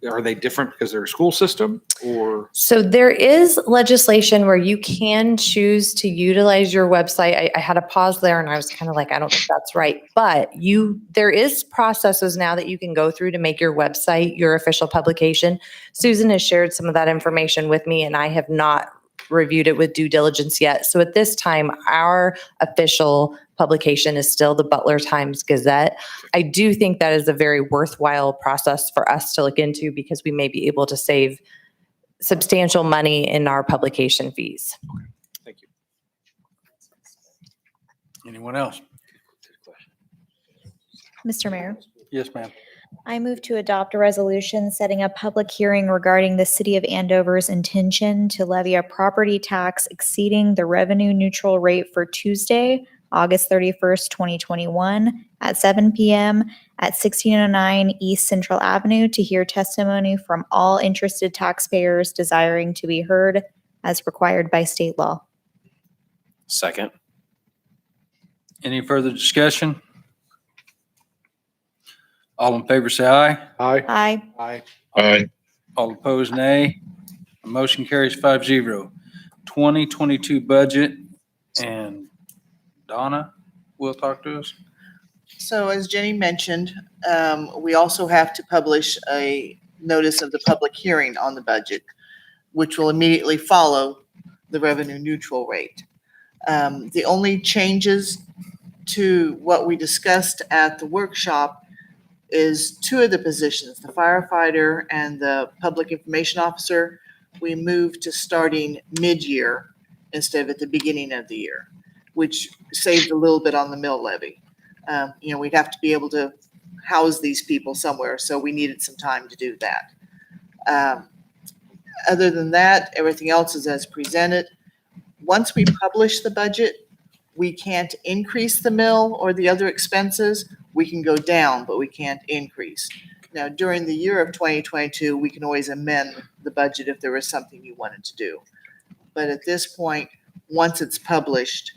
Are they different because they're a school system, or? So there is legislation where you can choose to utilize your website. I had a pause there and I was kind of like, I don't think that's right. But there is processes now that you can go through to make your website your official publication. Susan has shared some of that information with me and I have not reviewed it with due diligence yet. So at this time, our official publication is still the Butler Times Gazette. I do think that is a very worthwhile process for us to look into because we may be able to save substantial money in our publication fees. Thank you. Anyone else? Mr. Mayor, Yes, ma'am. I move to adopt a resolution setting a public hearing regarding the City of Andover's intention to levy a property tax exceeding the revenue neutral rate for Tuesday, August 31st, 2021 at 7 p.m. at 1609 East Central Avenue to hear testimony from all interested taxpayers desiring to be heard as required by state law. Second. Any further discussion? All in favor, say aye. Aye. Aye. Aye. Aye. All opposed, nay. Motion carries 5-0. 2022 budget, and Donna will talk to us. So as Jenny mentioned, we also have to publish a notice of the public hearing on the budget, which will immediately follow the revenue neutral rate. The only changes to what we discussed at the workshop is two of the positions, the firefighter and the public information officer. We moved to starting mid-year instead of at the beginning of the year, which saved a little bit on the mill levy. We'd have to be able to house these people somewhere, so we needed some time to do that. Other than that, everything else is as presented. Once we publish the budget, we can't increase the mill or the other expenses. We can go down, but we can't increase. Now, during the year of 2022, we can always amend the budget if there was something you wanted to do. But at this point, once it's published,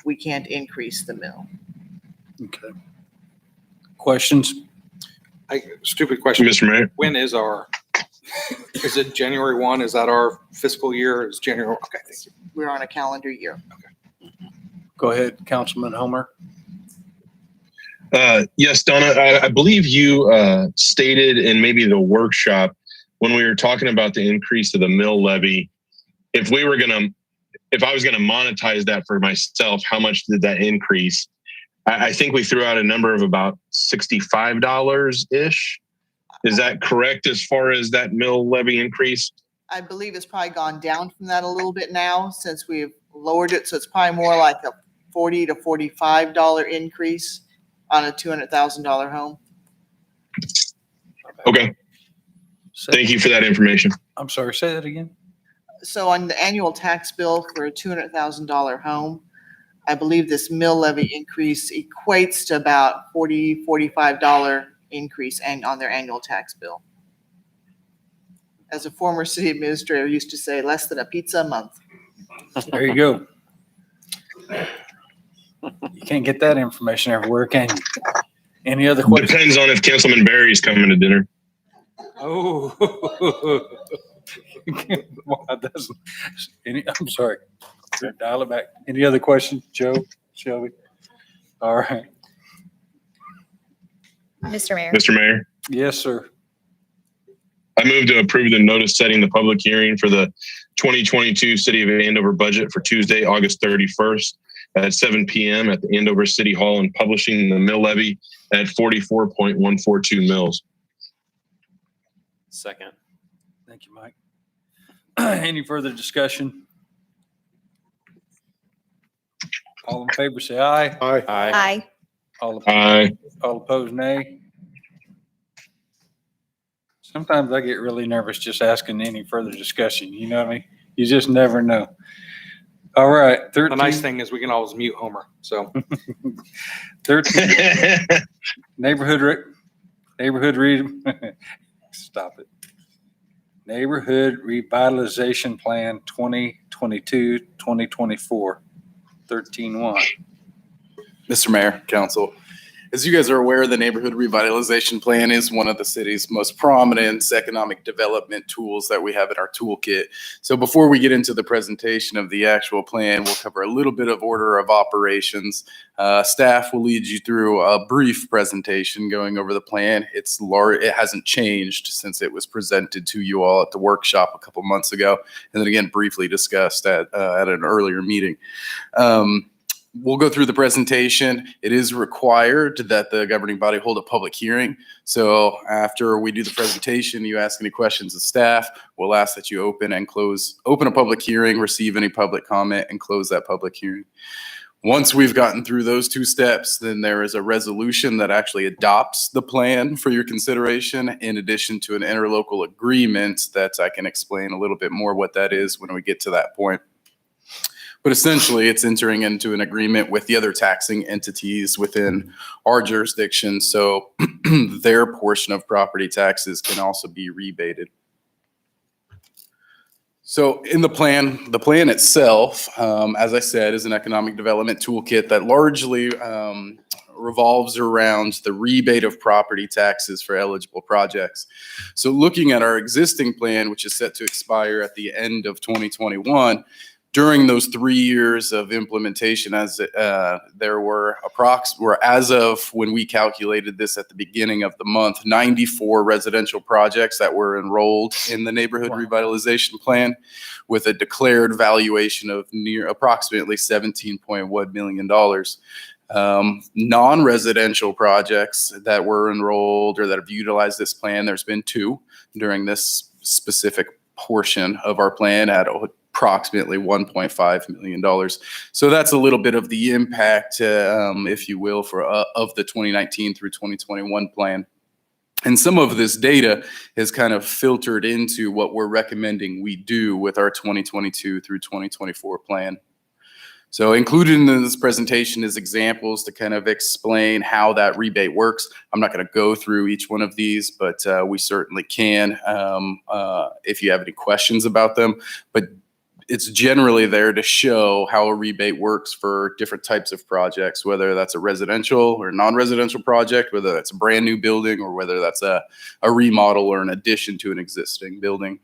we can't increase the mill. Okay. Questions? Stupid question. Mr. Mayor. When is is it January 1? Is that our fiscal year? Is January? Okay, thank you. We're on a calendar year. Go ahead, Councilman Homer. Yes, Donna, I believe you stated in maybe the workshop when we were talking about the increase of the mill levy, if I was going to monetize that for myself, how much did that increase? I think we threw out a number of about $65-ish. Is that correct as far as that mill levy increase? I believe it's probably gone down from that a little bit now since we've lowered it. So it's probably more like a $40 to $45 increase on a $200,000 home. Okay. Thank you for that information. I'm sorry, say that again. So on the annual tax bill for a $200,000 home, I believe this mill levy increase equates to about $40, $45 increase on their annual tax bill. As a former city administrator, I used to say less than a pizza a month. There you go. You can't get that information everywhere, can you? Any other questions? Depends on if Councilman Barry's coming to dinner. Oh. Well, I'm sorry. Dial it back. Any other questions, Joe, Shelby? All right. Mr. Mayor. Mr. Mayor. Yes, sir. I move to approve the notice setting the public hearing for the 2022 City of Andover budget for Tuesday, August 31st at 7 p.m. at the Andover City Hall and publishing the mill levy at 44.142 mills. Second. Thank you, Mike. Any further discussion? All in favor, say aye. Aye. Aye. All Aye. opposed, nay. Sometimes I get really nervous just asking any further discussion, you know what I mean? You just never know. All right, The 13. nice thing is we can always mute Homer, so. 13, neighborhood stop it. Neighborhood Revitalization Plan 2022-2024, 13-1. Mr. Mayor, Council, as you guys are aware, the Neighborhood Revitalization Plan is one of the city's most prominent economic development tools that we have in our toolkit. So before we get into the presentation of the actual plan, we'll cover a little bit of order of operations. Staff will lead you through a brief presentation going over the plan. It's large, it hasn't changed since it was presented to you all at the workshop a couple months ago, and then again briefly discussed at an earlier meeting. We'll go through the presentation. It is required that the governing body hold a public hearing. So after we do the presentation, you ask any questions of staff, we'll ask that you open a public hearing, receive any public comment, and close that public hearing. Once we've gotten through those two steps, then there is a resolution that actually adopts the plan for your consideration, in addition to an interlocal agreement that I can explain a little bit more what that is when we get to that point. But essentially, it's entering into an agreement with the other taxing entities within our jurisdiction, so their portion of property taxes can also be rebated. So in the plan itself, as I said, is an economic development toolkit that largely revolves around the rebate of property taxes for eligible projects. So looking at our existing plan, which is set to expire at the end of 2021, during those 3 years of implementation, there were as of when we calculated this at the beginning of the month, 94 residential projects that were enrolled in the neighborhood revitalization plan, with a declared valuation of near approximately $17.1 million. Non-residential projects that were enrolled or that have utilized this plan, there's been 2 during this specific portion of our plan at approximately $1.5 million. So that's a little bit of the impact, if you will, of the 2019 through 2021 plan. And some of this data has kind of filtered into what we're recommending we do with our 2022 through 2024 plan. So included in this presentation is examples to kind of explain how that rebate works. I'm not going to go through each one of these, but we certainly can if you have any questions about them. But it's generally there to show how a rebate works for different types of projects, whether that's a residential or non-residential project, whether that's a brand new building, or whether that's a remodel or an addition to an existing building.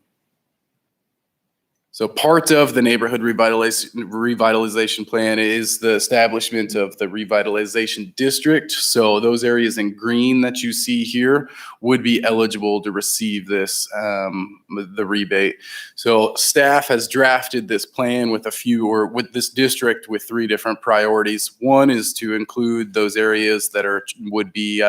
So part of the neighborhood revitalization plan is the establishment of the revitalization district. So those areas in green that you see here would be eligible to receive this, the rebate. So staff has drafted this plan with with this district with 3 different priorities. One is to include those areas that would be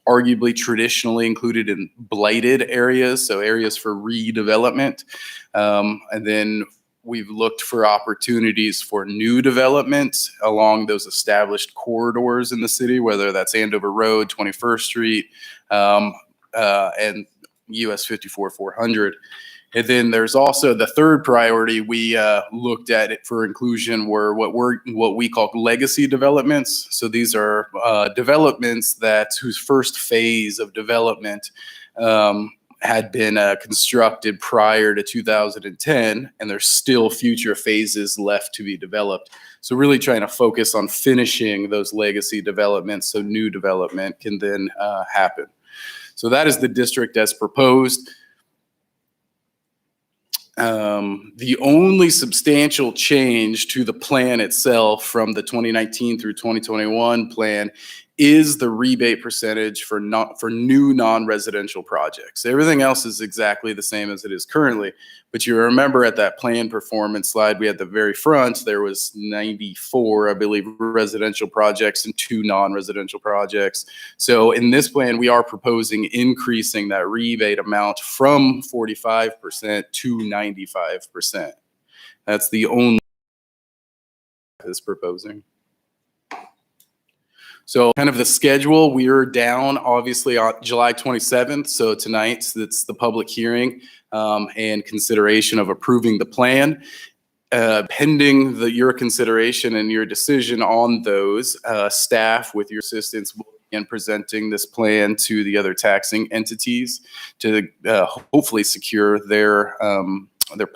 arguably traditionally included in blighted areas, so areas for redevelopment. And then we've looked for opportunities for new development along those established corridors in the city, whether that's Andover Road, 21st Street, and US 54-400. And then there's also the third priority we looked at it for inclusion were what we call legacy developments. So these are developments whose first phase of development had been constructed prior to 2010, and there's still future phases left to be developed. So really trying to focus on finishing those legacy developments so new development can then happen. So that is the district as proposed. The only substantial change to the plan itself from the 2019 through 2021 plan is the rebate percentage for new non-residential projects. Everything else is exactly the same as it is currently. But you remember at that plan performance slide, we had the very front, there was 94, I believe, residential projects and 2 non-residential projects. So in this plan, we are proposing increasing that rebate amount from 45% to 95%. That's the only is proposing. So kind of the schedule, we're down obviously on July 27th. So tonight, that's the public hearing and consideration of approving the plan. Pending your consideration and your decision on those, staff with your assistance will begin presenting this plan to the other taxing entities to hopefully secure their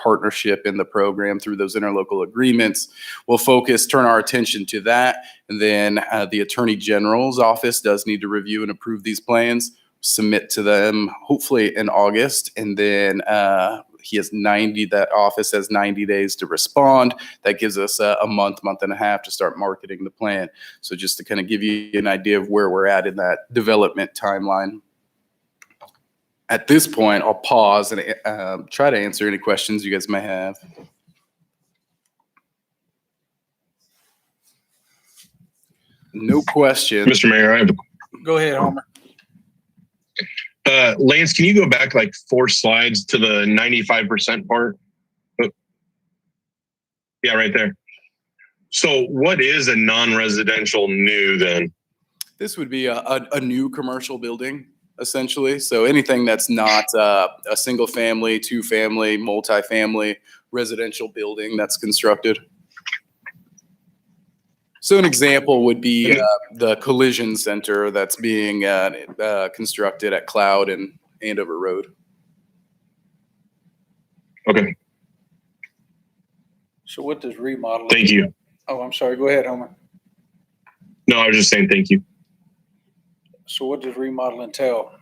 partnership in the program through those interlocal agreements. We'll turn our attention to that. And then the Attorney General's office does need to review and approve these plans, submit to them hopefully in August. And then that office has 90 days to respond. That gives us a month and a half to start marketing the plan. So just to kind of give you an idea of where we're at in that development timeline. At this point, I'll pause and try to answer any questions you guys may have. No questions. Mr. Mayor, I have Go ahead, Homer. Lance, can you go back like 4 slides to the 95% part? Yeah, right there. So what is a non-residential new then? This would be a new commercial building, essentially. So anything that's not a single family, 2-family, multifamily residential building that's constructed. So an example would be the collision center that's being constructed at Cloud and Andover Road. Okay. So what does remodel? Thank you. Oh, I'm sorry. Go ahead, Homer. No, I was just saying thank you. So what does remodel entail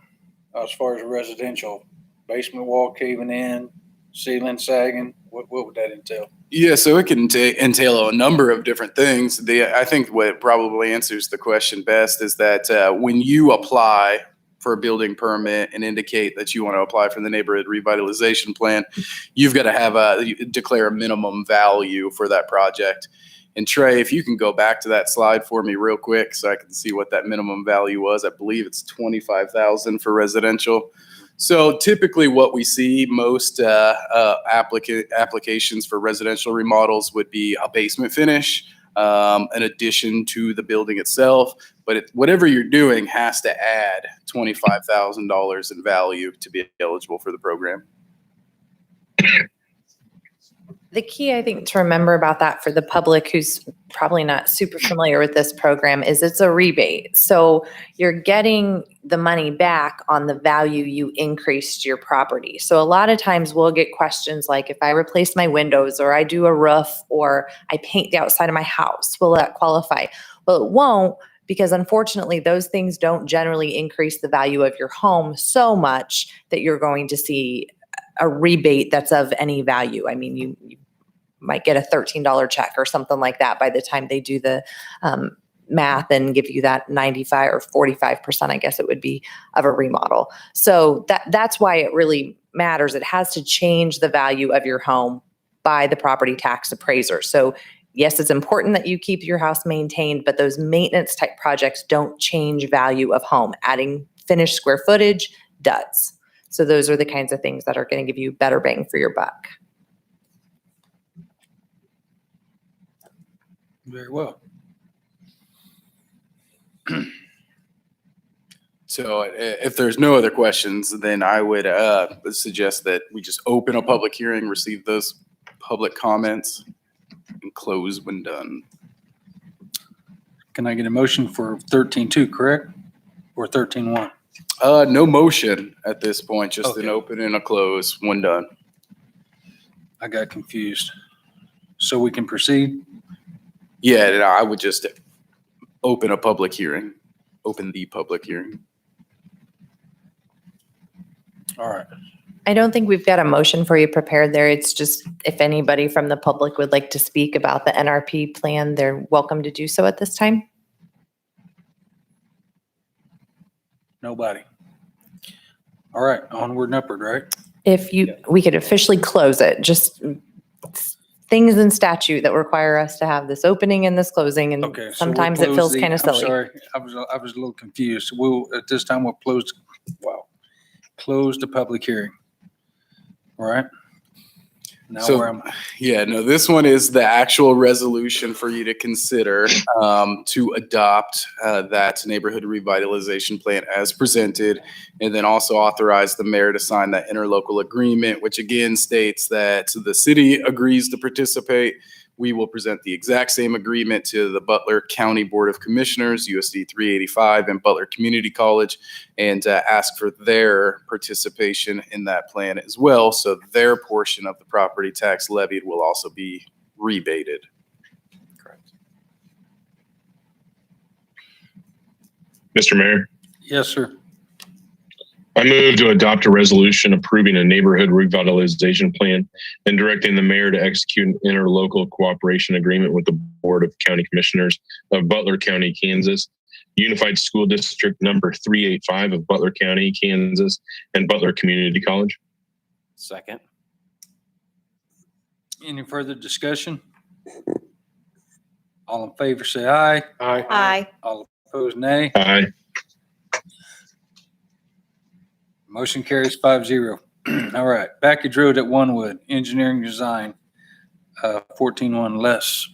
as far as residential? Basement wall caving in, ceiling sagging? What would that entail? Yeah, so it can entail a number of different things. I think what probably answers the question best is that when you apply for a building permit and indicate that you want to apply for the neighborhood revitalization plan, you've got to declare a minimum value for that project. And Trey, if you can go back to that slide for me real quick so I can see what that minimum value was. I believe it's $25,000 for residential. So typically what we see most applications for residential remodels would be a basement finish, an addition to the building itself. But whatever you're doing has to add $25,000 in value to be eligible for the program. The key, I think, to remember about that for the public who's probably not super familiar with this program is it's a rebate. So you're getting the money back on the value you increased your property. So a lot of times we'll get questions like, if I replace my windows or I do a roof or I paint the outside of my house, will that qualify? Well, it won't, because unfortunately those things don't generally increase the value of your home so much that you're going to see a rebate that's of any value. I mean, you might get a $13 check or something like that by the time they do the math and give you that 95 or 45%, I guess it would be, of a remodel. So that's why it really matters. It has to change the value of your home by the property tax appraiser. So yes, it's important that you keep your house maintained, but those maintenance type projects don't change value of home. Adding finished square footage does. So those are the kinds of things that are going to give you better bang for your buck. Very well. So if there's no other questions, then I would suggest that we just open a public hearing, receive those public comments, and close when done. Can I get a motion for 13.2, correct? Or 13.1? No motion at this point, just Okay. an open and a close when done. I got confused. So we can proceed? Yeah, and I would just open the public hearing. All right. I don't think we've got a motion for you prepared there. It's just if anybody from the public would like to speak about the NRP plan, they're welcome to do so at this time. Nobody. All right, onward and upward, right? We could officially close it, just things in statute that require us to have this opening and this closing, and Okay. so we'll sometimes it close feels the- kind of I'm silly. sorry, I was a little confused. At this time, we'll close the public hearing. All right? Now So- where am I? Yeah, no, this one is the actual resolution for you to consider to adopt that neighborhood revitalization plan as presented, and then also authorize the mayor to sign that interlocal agreement, which again states that the city agrees to participate. We will present the exact same agreement to the Butler County Board of Commissioners, USD 385, and Butler Community College, and ask for their participation in that plan as well. So their portion of the property tax levied will also be rebated. Mr. Mayor, Yes, sir. I move to adopt a resolution approving a neighborhood revitalization plan and directing the mayor to execute an interlocal cooperation agreement with the Board of County Commissioners of Butler County, Kansas, Unified School District number 385 of Butler County, Kansas, and Butler Community College. Second. Any further discussion? All in favor, say aye. Aye. All opposed, nay. Aye. Motion carries 5-0. All right, Backage Road at Onewood, engineering design, 14-1 less.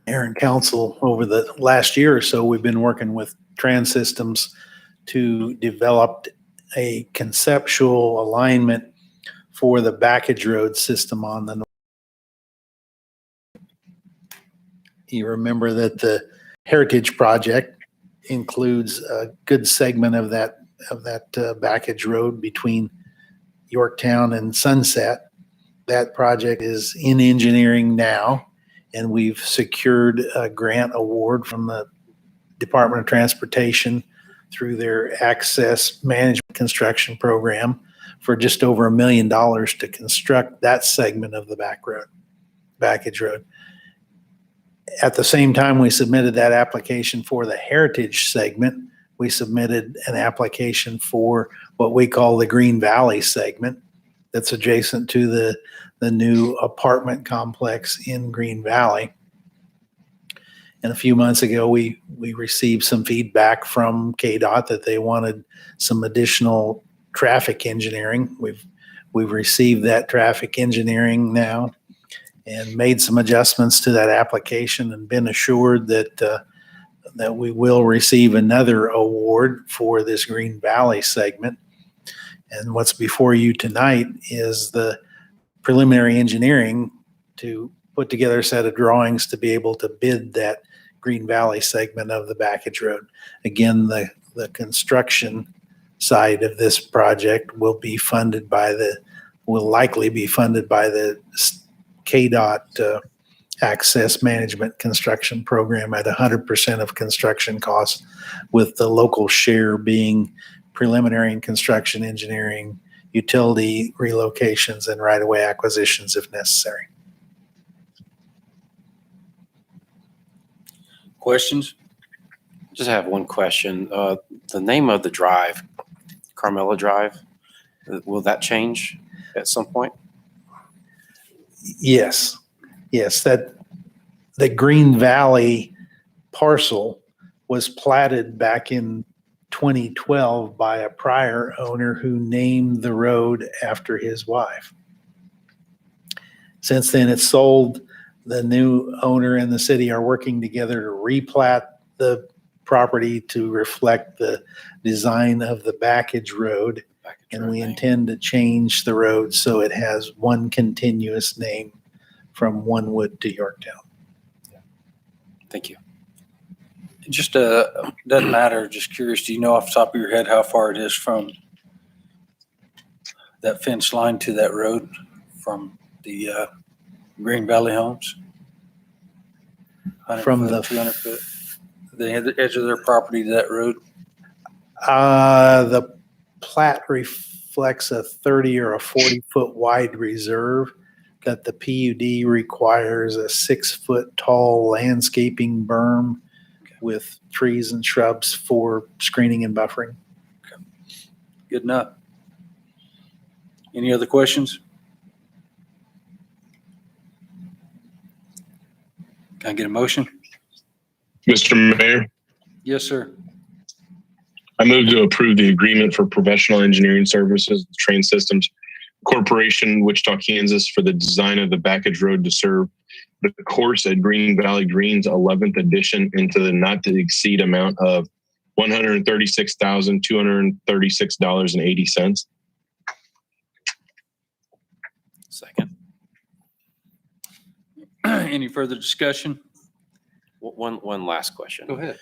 Mayor and council, over the last year or so, we've been working with Trans Systems to develop a conceptual alignment for the Backage Road system on the. You remember that the Heritage Project includes a good segment of that Backage Road between Yorktown and Sunset. That project is in engineering now, and we've secured a grant award from the Department of Transportation through their Access Management Construction Program for just over $1 million to construct that segment of the Backage Road. At the same time we submitted that application for the Heritage segment, we submitted an application for what we call the Green Valley segment that's adjacent to the new apartment complex in Green Valley. And a few months ago, we received some feedback from KDOT that they wanted some additional traffic engineering. We've received that traffic engineering now and made some adjustments to that application and been assured that we will receive another award for this Green Valley segment. And what's before you tonight is the preliminary engineering to put together a set of drawings to be able to bid that Green Valley segment of the Backage Road. Again, the construction side of this project will likely be funded by the KDOT Access Management Construction Program at 100% of construction costs, with the local share being preliminary and construction engineering, utility relocations, and right-of-way acquisitions if necessary. Questions? Just have one question. The name of the drive, Carmela Drive, will that change at some point? Yes, that the Green Valley parcel was platted back in 2012 by a prior owner who named the road after his wife. Since then, it's sold. The new owner and the city are working together to replat the property to reflect the design of the Backage Road. And we intend to change the road so it has one continuous name from Onewood to Yorktown. Thank you. It just doesn't matter, just curious, do you know off the top of your head how far it is from that fence line to that road from the Green Valley homes? 100 From foot, the 200 foot, the edge of their property to that road? The plat reflects a 30 or a 40-foot wide reserve that the PUD requires a 6-foot tall landscaping berm with trees and shrubs for screening and buffering. Good enough. Any other questions? Can I get a motion? Mr. Mayor, Yes, sir. I move to approve the agreement for professional engineering services, with Train Systems Corporation, Wichita, Kansas, for the design of the Backage Road to serve the course at Green Valley Greens 11th edition into the not to exceed amount of $136,236.80. Second. Any further discussion? One last question. Go ahead.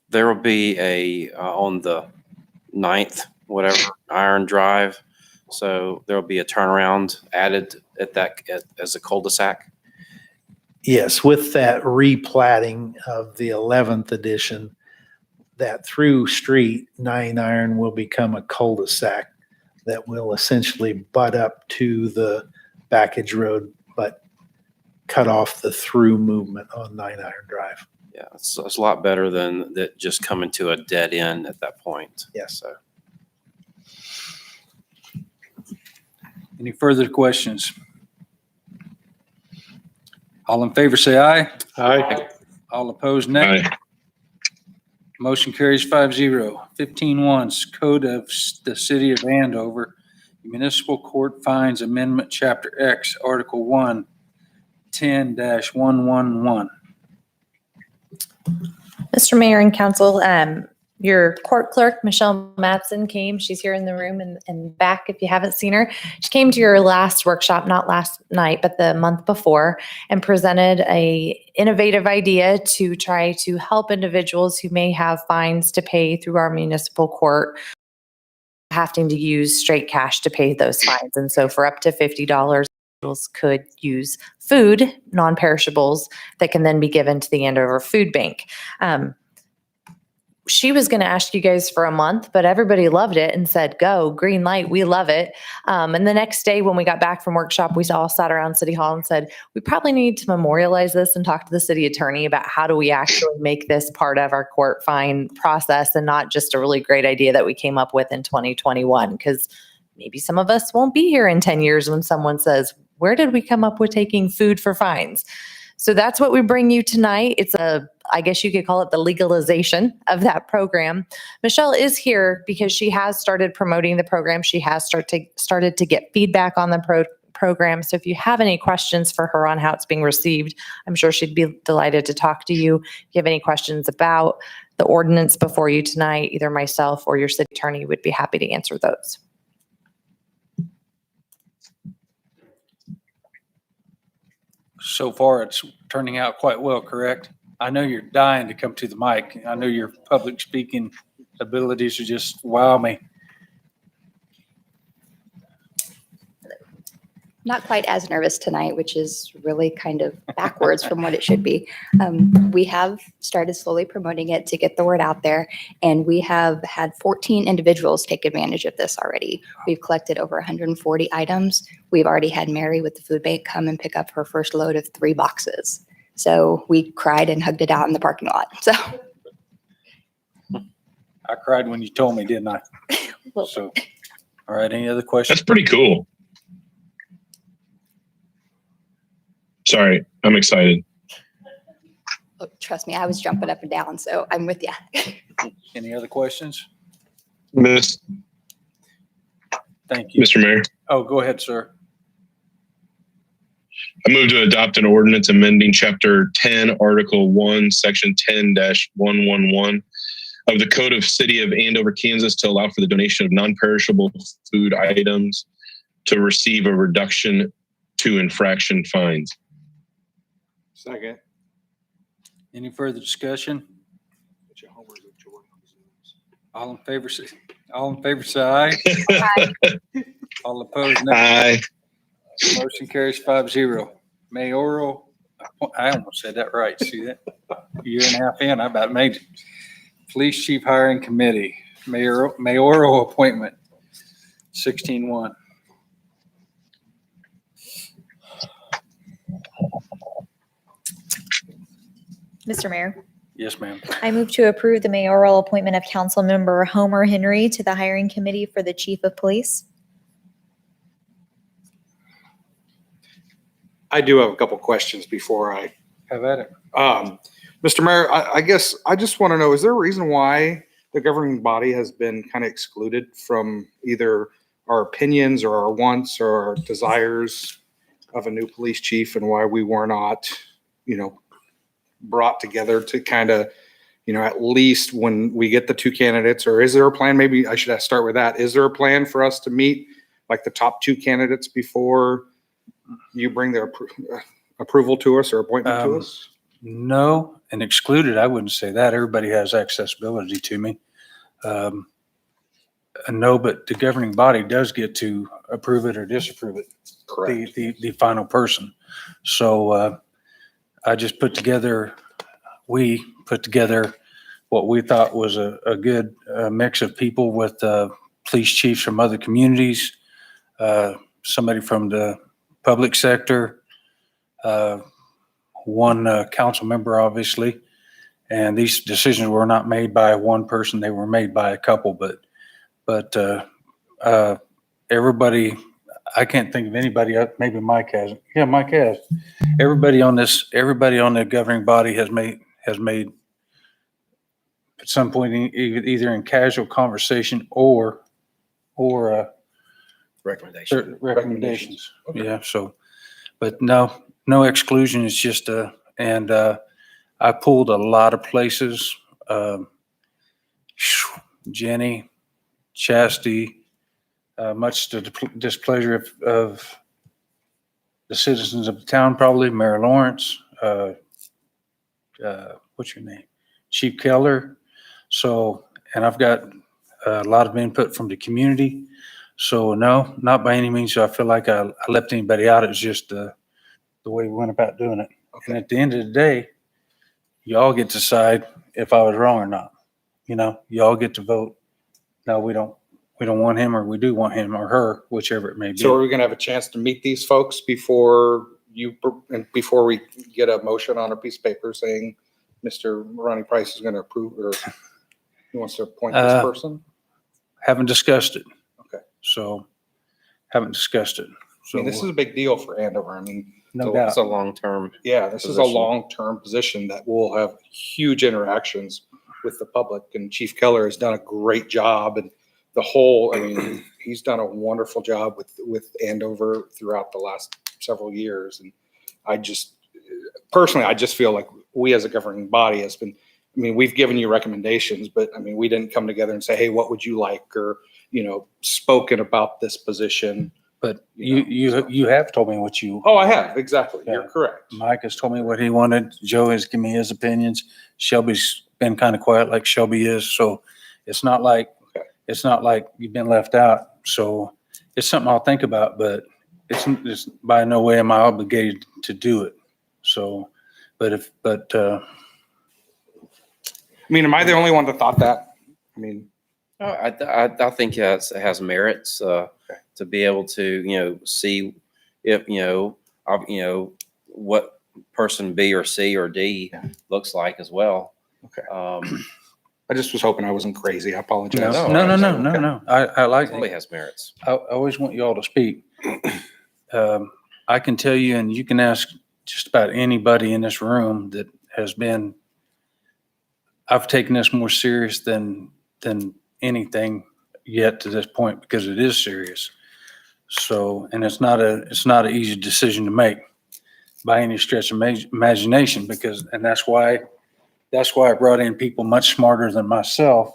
There will be on the 9th, whatever, Iron Drive. So there'll be a turnaround added as a cul-de-sac. Yes, with that replatting of the 11th edition, that through street 9 Iron will become a cul-de-sac that will essentially butt up to the Backage Road, but cut off the through movement on 9 Iron Drive. Yeah, it's a lot better than that just coming to a dead end at that point. Yes. So Any further questions? All in favor, say aye. Aye. All opposed, nay. Aye. Motion carries 5-0. 15-1, Code of the City of Andover, Municipal Court Fines Amendment, Chapter X, Article 1, 10-111. Mr. Mayor and Council, your court clerk, Michelle Matson, came. She's here in the room and back if you haven't seen her. She came to your last workshop, not last night, but the month before, and presented a innovative idea to try to help individuals who may have fines to pay through our municipal court, having to use straight cash to pay those fines. And so for up to $50, individuals could use food, non-perishables, that can then be given to the Andover Food Bank. She was going to ask you guys for a month, but everybody loved it and said, go, green light, we love it. And the next day when we got back from workshop, we all sat around City Hall and said, we probably need to memorialize this and talk to the city attorney about how do we actually make this part of our court fine process and not just a really great idea that we came up with in 2021, because maybe some of us won't be here in 10 years when someone says, where did we come up with taking food for fines? So that's what we bring you tonight. It's I guess you could call it the legalization of that program. Michelle is here because she has started promoting the program. She has started to get feedback on the program. So if you have any questions for her on how it's being received, I'm sure she'd be delighted to talk to you. If you have any questions about the ordinance before you tonight, either myself or your city attorney would be happy to answer those. So far, it's turning out quite well, correct? I know you're dying to come to the mic. I know your public speaking abilities are just wow me. Not quite as nervous tonight, which is really kind of backwards from what it should be. We have started slowly promoting it to get the word out there, and we have had 14 individuals take advantage of this already. We've collected over 140 items. We've already had Mary with the food bank come and pick up her first load of 3 boxes. So we cried and hugged it out in the parking lot. So I cried when you told me, didn't I? So, all right, any other questions? That's pretty cool. Sorry, I'm excited. look, trust me, I was jumping up and down, so I'm with you. Any other questions? Thank you. Mr. Mayor, Oh, go ahead, sir. I move to adopt an ordinance amending Chapter 10, Article 1, Section 10-111 of the Code of City of Andover, Kansas, to allow for the donation of non-perishable food items to receive a reduction to infraction fines. Second. Any further discussion? All in favor, say aye. All opposed, no. Aye. Motion carries 5-0. Mayoral, I almost said that right. See that? A year and a half in, I about made it. Police Chief Hiring Committee, mayoral appointment, 16-1. Mr. Mayor, Yes, ma'am. I move to approve the mayoral appointment of Councilmember Homer Henry to the hiring committee for the Chief of Police. I do have a couple questions before I Have at it. Mr. Mayor, I guess I just want to know, is there a reason why the governing body has been kind of excluded from either our opinions or our wants or our desires of a new police chief, and why we were not, brought together to kind of, at least when we get the two candidates, or is there a plan? Maybe I should start with that. Is there a plan for us to meet like the top two candidates before you bring their approval to us or appointment to us? No, and excluded, I wouldn't say that. Everybody has accessibility to me. No, but the governing body does get to approve it or disapprove it. Correct. The final person. So I just we put together what we thought was a good mix of people with police chiefs from other communities, somebody from the public sector, one council member, obviously. And these decisions were not made by one person. They were made by a couple, but everybody, I can't think of anybody, maybe Mike has. Yeah, Mike has. Everybody on the governing body has made at some point, either in casual conversation or recommendations. Okay. Yeah, so, but no exclusion. It's just, and I pulled a lot of places. Jenny, Chastity, much to the displeasure of the citizens of the town, probably Mayor Lawrence, what's your name? Chief Keller. So, and I've got a lot of input from the community. So no, not by any means. So I feel like I left anybody out. It was just the way we went about doing it. And at the end of the day, y'all get to decide if I was wrong or not. Y'all get to vote. No, we don't want him, or we do want him or her, whichever it may be. So are we going to have a chance to meet these folks before we get a motion on a piece of paper saying Mr. Ronnie Price is going to approve, or he wants to appoint this person? Haven't discussed it. Okay. So haven't discussed it. So This is a big deal for Andover. no doubt. It's a long-term. Yeah, this is a position. long-term position that will have huge interactions with the public, and Chief Keller has done a great job, and he's done a wonderful job with Andover throughout the last several years. And I just feel like we as a governing body we've given you recommendations, but we didn't come together and say, hey, what would you like? Or, spoken about this position. But you have told me what you. Oh, I have. Exactly. Yeah. You're correct. Mike has told me what he wanted. Joe has given me his opinions. Shelby's been kind of quiet like Shelby is. So it's not like you've been left out. So it's something I'll think about, but it's by no way am I obligated to do it. So, am I the only one that thought that? I think it has merits to be able to see if what person B or C or D looks like as well. Okay. I just was hoping I wasn't crazy. I apologize. No. I like It only has merits. I always want you all to speak. I can tell you, and you can ask just about anybody in this room that has been, I've taken this more serious than anything yet to this point, because it is serious. So, and it's not an easy decision to make by any stretch of imagination, and that's why I brought in people much smarter than myself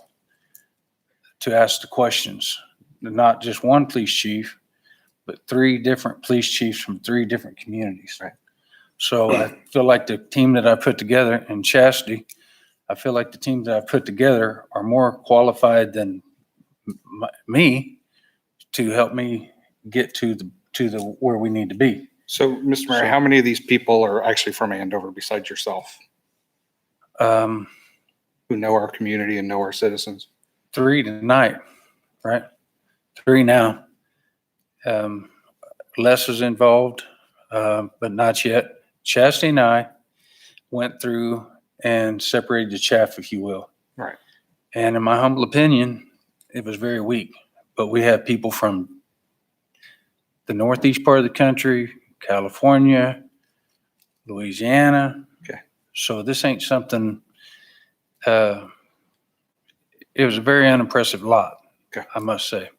to ask the questions. Not just one police chief, but 3 different police chiefs from 3 different communities. Right. So I feel like the team that I put together, and Chastity, I feel like the team that I put together are more qualified than me to help me get to the where we need to be. So, Mr. Mayor, how many of these people are actually from Andover besides yourself, who know our community and know our citizens? 3 tonight, right? 3 now. Les is involved, but not yet. Chastity and I went through and separated the chaff, if you will. Right. And in my humble opinion, it was very weak. But we have people from the northeast part of the country, California, Louisiana. Okay. So this ain't something, it was a very unimpressive lot, Okay. I must say.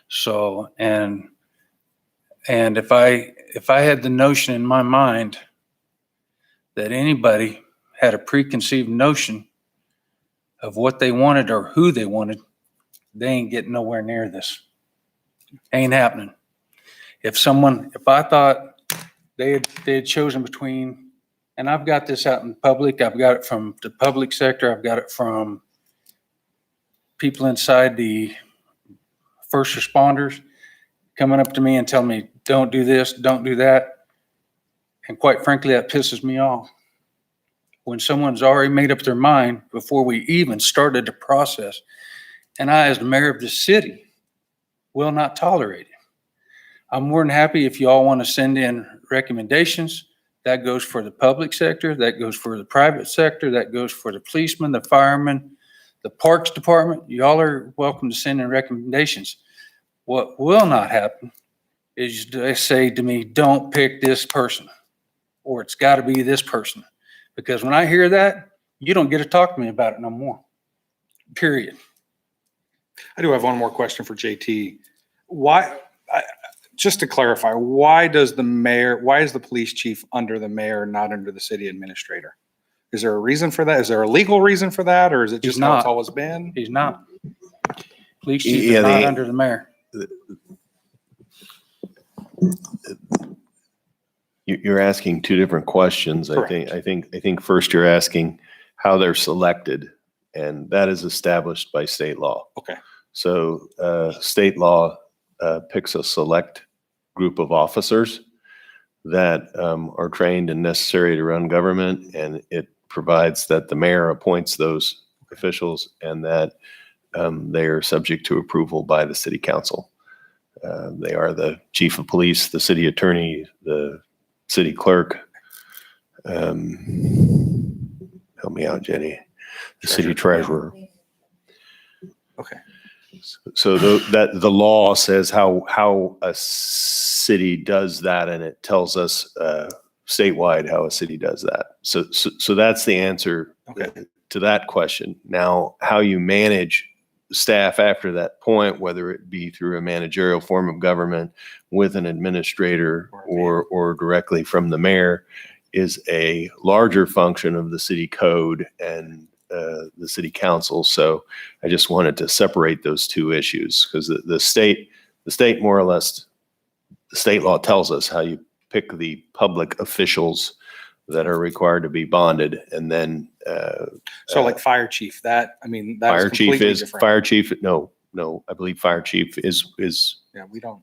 So, and if I had the notion in my mind that anybody had a preconceived notion of what they wanted or who they wanted, they ain't getting nowhere near this. Ain't happening. If I thought they had chosen between, and I've got this out in public, I've got it from the public sector, I've got it from people inside the first responders coming up to me and telling me, don't do this, don't do that. And quite frankly, that pisses me off. When someone's already made up their mind before we even started the process. And I, as the mayor of the city, will not tolerate it. I'm more than happy if you all want to send in recommendations. That goes for the public sector, that goes for the private sector, that goes for the policemen, the firemen, the parks department. Y'all are welcome to send in recommendations. What will not happen is they say to me, don't pick this person, or it's got to be this person. Because when I hear that, you don't get to talk to me about it no more. Period. I do have one more question for JT. Just to clarify, why is the police chief under the mayor, not under the city administrator? Is there a reason for that? Is there a legal reason for that? Or is it just how it's always been? He's not. Police chief is not under the mayor. You're asking two different questions. I think first you're asking how they're selected, and that is established by state law. Okay. So state law picks a select group of officers that are trained and necessary to run government, and it provides that the mayor appoints those officials and that they are subject to approval by the city council. They are the chief of police, the city attorney, the city clerk. Help me out, Jenny. The city treasurer. Okay. So that the law says how a city does that, and it tells us statewide how a city does that. So that's the answer to that question. Now, how you manage staff after that point, whether it be through a managerial form of government with an administrator or directly from the mayor, is a larger function of the city code and the city council. So I just wanted to separate those two issues because the state more or less, the state law tells us how you pick the public officials that are required to be bonded, and then so like fire chief, that's fire chief completely is different. fire chief. No, I believe fire chief is Yeah, we don't.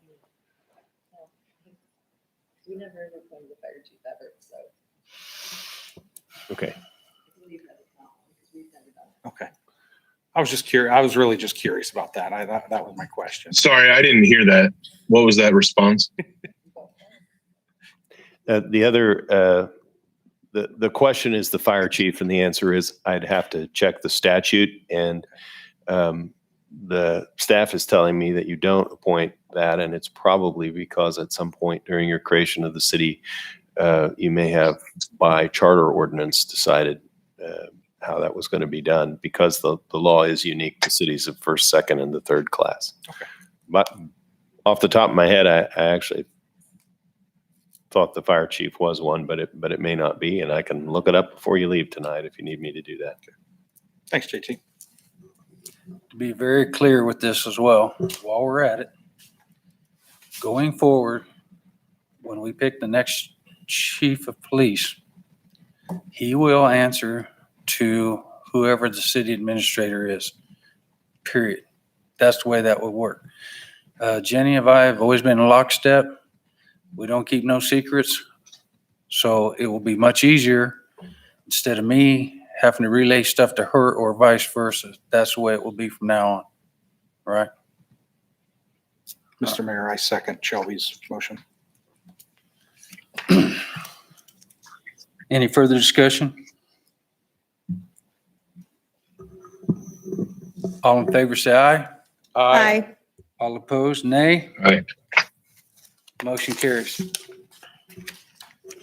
We never appointed the fire chief ever, so. okay. Okay. I was just curious. I was really just curious about that. That was my question. Sorry, I didn't hear that. What was that response? The other, the question is the fire chief, and the answer is I'd have to check the statute, and the staff is telling me that you don't appoint that, and it's probably because at some point during your creation of the city, you may have by charter ordinance decided how that was going to be done, because the law is unique to cities of first, second, and the third class. Okay. But off the top of my head, I actually thought the fire chief was one, but it may not be, and I can look it up before you leave tonight if you need me to do that. Thanks, JT. To be very clear with this as well, while we're at it, going forward, when we pick the next chief of police, he will answer to whoever the city administrator is, period. That's the way that would work. Jenny and I have always been in lockstep. We don't keep no secrets. So it will be much easier instead of me having to relay stuff to her or vice versa. That's the way it will be from now on. Right? Mr. Mayor, I second Shelby's motion. Any further discussion? All in favor, say aye. Aye. All opposed, nay. Aye. Motion carries.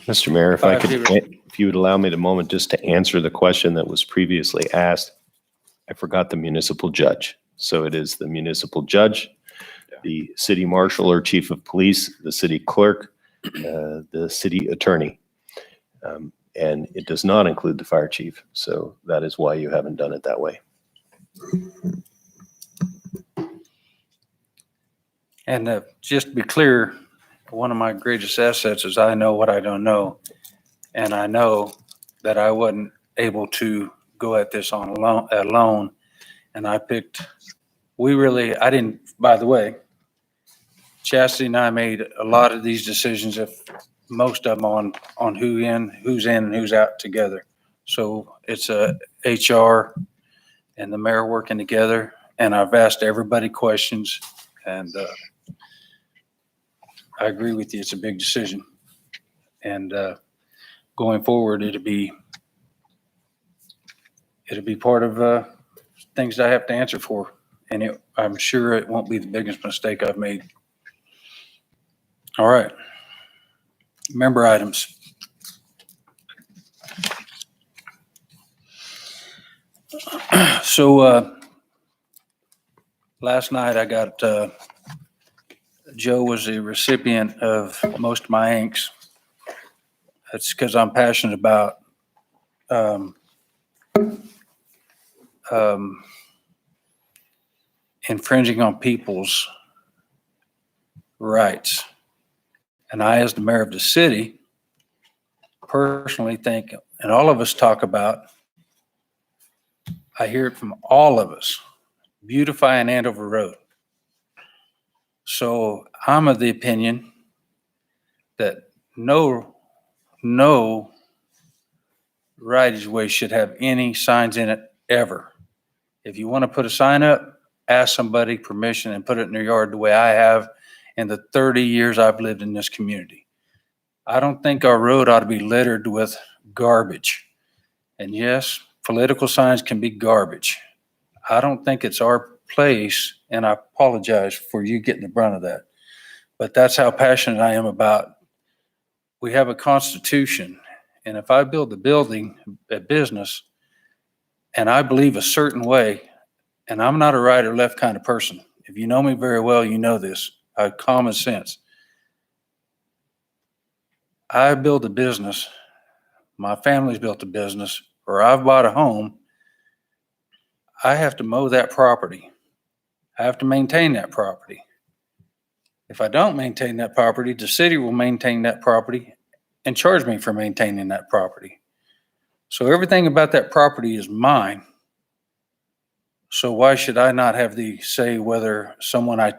Mr. Mayor, if I could, 5-0. if you would allow me the moment just to answer the question that was previously asked. I forgot the municipal judge. So it is the municipal judge, the city marshal or chief of police, the city clerk, the city attorney. And it does not include the fire chief. So that is why you haven't done it that way. And just to be clear, one of my greatest assets is I know what I don't know. And I know that I wasn't able to go at this on alone. And I picked, I didn't, by the way, Chastity and I made a lot of these decisions, if most of them on who's in and who's out together. So it's a HR and the mayor working together. And I've asked everybody questions, and I agree with you. It's a big decision. And going forward, it'll be part of things that I have to answer for. And I'm sure it won't be the biggest mistake I've made. All right. Member items. So last night I got, Joe was the recipient of most of my inks. That's because I'm passionate about infringing on people's rights. And I, as the mayor of the city, personally think, and all of us talk about, I hear it from all of us, beautifying Andover Road. So I'm of the opinion that no right-of-way should have any signs in it ever. If you want to put a sign up, ask somebody permission and put it in their yard the way I have in the 30 years I've lived in this community. I don't think our road ought to be littered with garbage. And yes, political signs can be garbage. I don't think it's our place, and I apologize for you getting the brunt of that. But that's how passionate I am about, we have a constitution, and if I build a building, a business, and I believe a certain way, and I'm not a right or left kind of person. If you know me very well, you know this. I have common sense. I build a business, my family's built a business, or I've bought a home, I have to mow that property. I have to maintain that property. If I don't maintain that property, the city will maintain that property and charge me for maintaining that property. So everything about that property is mine. So why should I not have the say whether someone I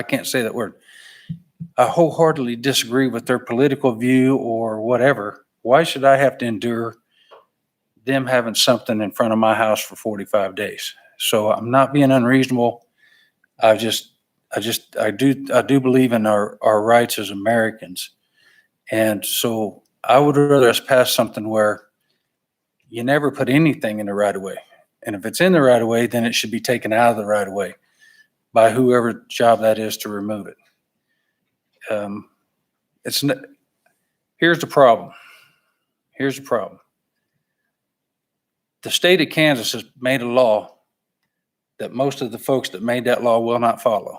can't say that word. I wholeheartedly disagree with their political view or whatever. Why should I have to endure them having something in front of my house for 45 days? So I'm not being unreasonable. I do believe in our rights as Americans. And so I would rather us pass something where you never put anything in the right of way. And if it's in the right of way, then it should be taken out of the right of way by whoever job that is to remove it. Here's the problem. The state of Kansas has made a law that most of the folks that made that law will not follow.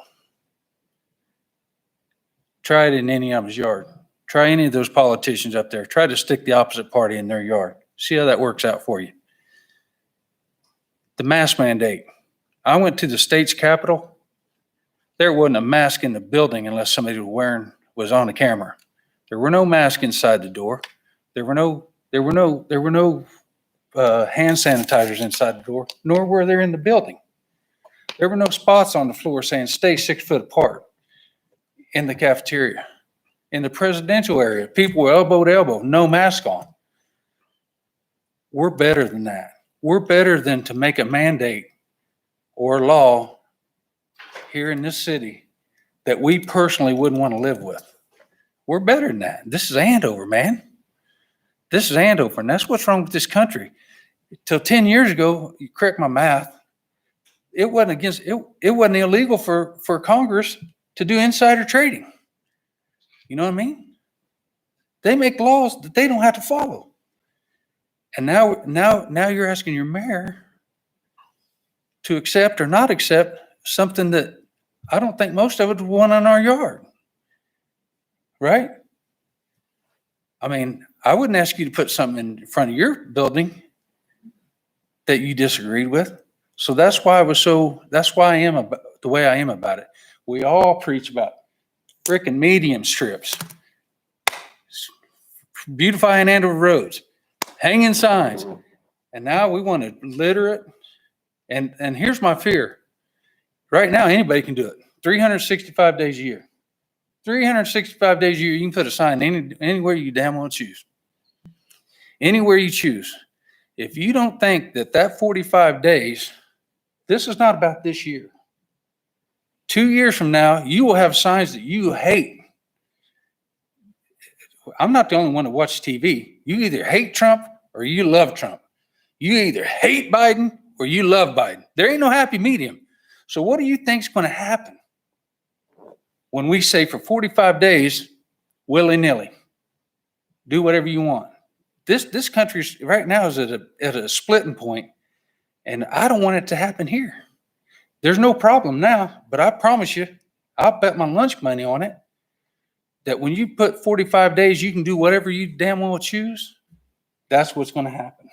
Try it in any of his yard. Try any of those politicians up there. Try to stick the opposite party in their yard. See how that works out for you. The mask mandate. I went to the state's capital. There wasn't a mask in the building unless somebody was on the camera. There were no masks inside the door. There were no hand sanitizers inside the door, nor were there in the building. There were no spots on the floor saying stay 6 foot apart in the cafeteria. In the presidential area, people were elbow to elbow, no mask on. We're better than that. We're better than to make a mandate or law here in this city that we personally wouldn't want to live with. We're better than that. This is Andover, man. This is Andover, and that's what's wrong with this country. till 10 years ago, you correct my math, it wasn't against, it wasn't illegal for Congress to do insider trading. You know what I mean? They make laws that they don't have to follow. And now you're asking your mayor to accept or not accept something that I don't think most of it would want in our yard. Right? I mean, I wouldn't ask you to put something in front of your building that you disagreed with. So that's why I am about the way I am about it. We all preach about frickin' medium strips, beautifying Andover roads, hanging signs. And now we want to litter it. And here's my fear. Right now, anybody can do it. 365 days a year. 365 days a year, you can put a sign anywhere you damn well choose. Anywhere you choose. If you don't think that 45 days, this is not about this year. 2 years from now, you will have signs that you hate. I'm not the only one to watch TV. You either hate Trump or you love Trump. You either hate Biden or you love Biden. There ain't no happy medium. So what do you think is going to happen when we say for 45 days, willy-nilly, do whatever you want? This country right now is at a splitting point, and I don't want it to happen here. There's no problem now, but I promise you, I'll bet my lunch money on it, that when you put 45 days, you can do whatever you damn well choose. That's what's going to happen.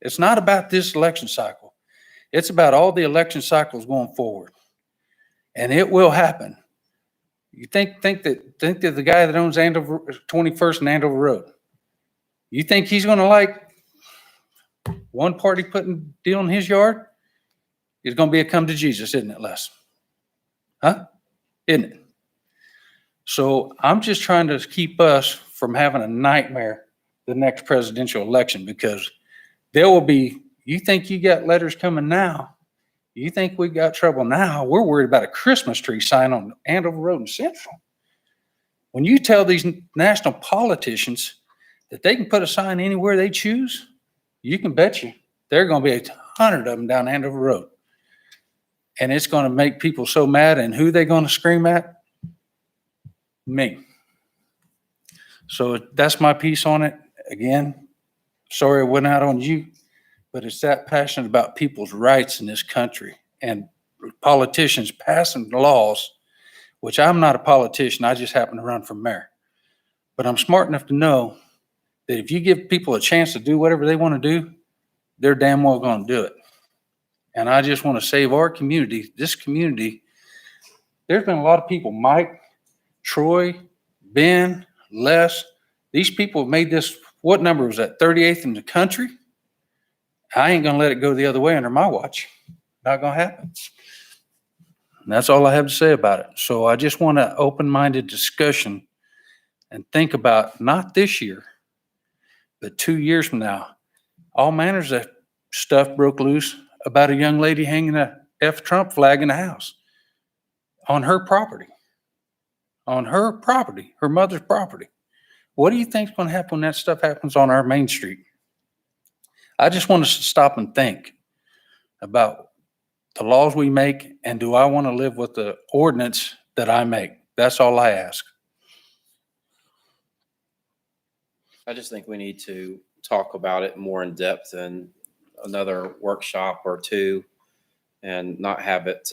It's not about this election cycle. It's about all the election cycles going forward, and it will happen. You think that the guy that owns Andover 21st and Andover Road, you think he's going to like one party putting deal in his yard? It's going to be a come to Jesus, isn't it, Les? Huh? Isn't it? So I'm just trying to keep us from having a nightmare the next presidential election, because there will be, you think you got letters coming now? You think we got trouble now? We're worried about a Christmas tree sign on Andover Road in Central. When you tell these national politicians that they can put a sign anywhere they choose, you can bet you there are going to be 100 of them down Andover Road. And it's going to make people so mad. And who they going to scream at? Me. So that's my piece on it. Again, sorry I went out on you, but it's that passionate about people's rights in this country and politicians passing laws, which I'm not a politician. I just happen to run for mayor. But I'm smart enough to know that if you give people a chance to do whatever they want to do, they're damn well going to do it. And I just want to save our community, this community. There's been a lot of people, Mike, Troy, Ben, Les, these people have made this, what number was that, 38th in the country? I ain't going to let it go the other way under my watch. Not going to happen. And that's all I have to say about it. So I just want an open-minded discussion and think about not this year, but 2 years from now. All manners of stuff broke loose about a young lady hanging a F Trump flag in the house on her property. On her property, her mother's property. What do you think is going to happen when that stuff happens on our main street? I just want us to stop and think about the laws we make, and do I want to live with the ordinance that I make? That's all I ask. I just think we need to talk about it more in depth in another workshop or two, and not have it,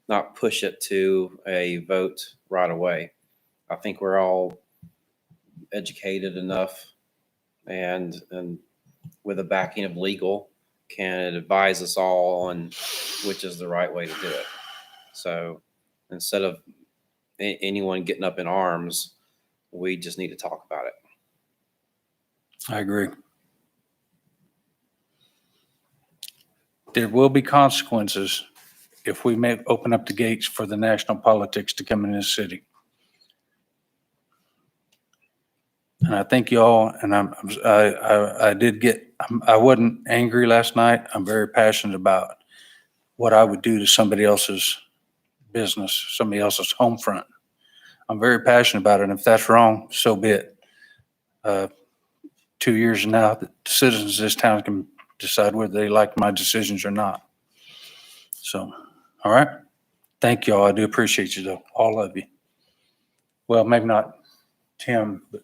not push it to a vote right away. I think we're all educated enough and with the backing of legal can advise us all on which is the right way to do it. So instead of anyone getting up in arms, we just need to talk about it. I agree. There will be consequences if we may open up the gates for the national politics to come in this city. And I thank you all. And I wasn't angry last night. I'm very passionate about what I would do to somebody else's business, somebody else's home front. I'm very passionate about it. And if that's wrong, so be it. 2 years from now, the citizens of this town can decide whether they like my decisions or not. So, all right. Thank y'all. I do appreciate you though, all of you. Well, maybe not Tim, but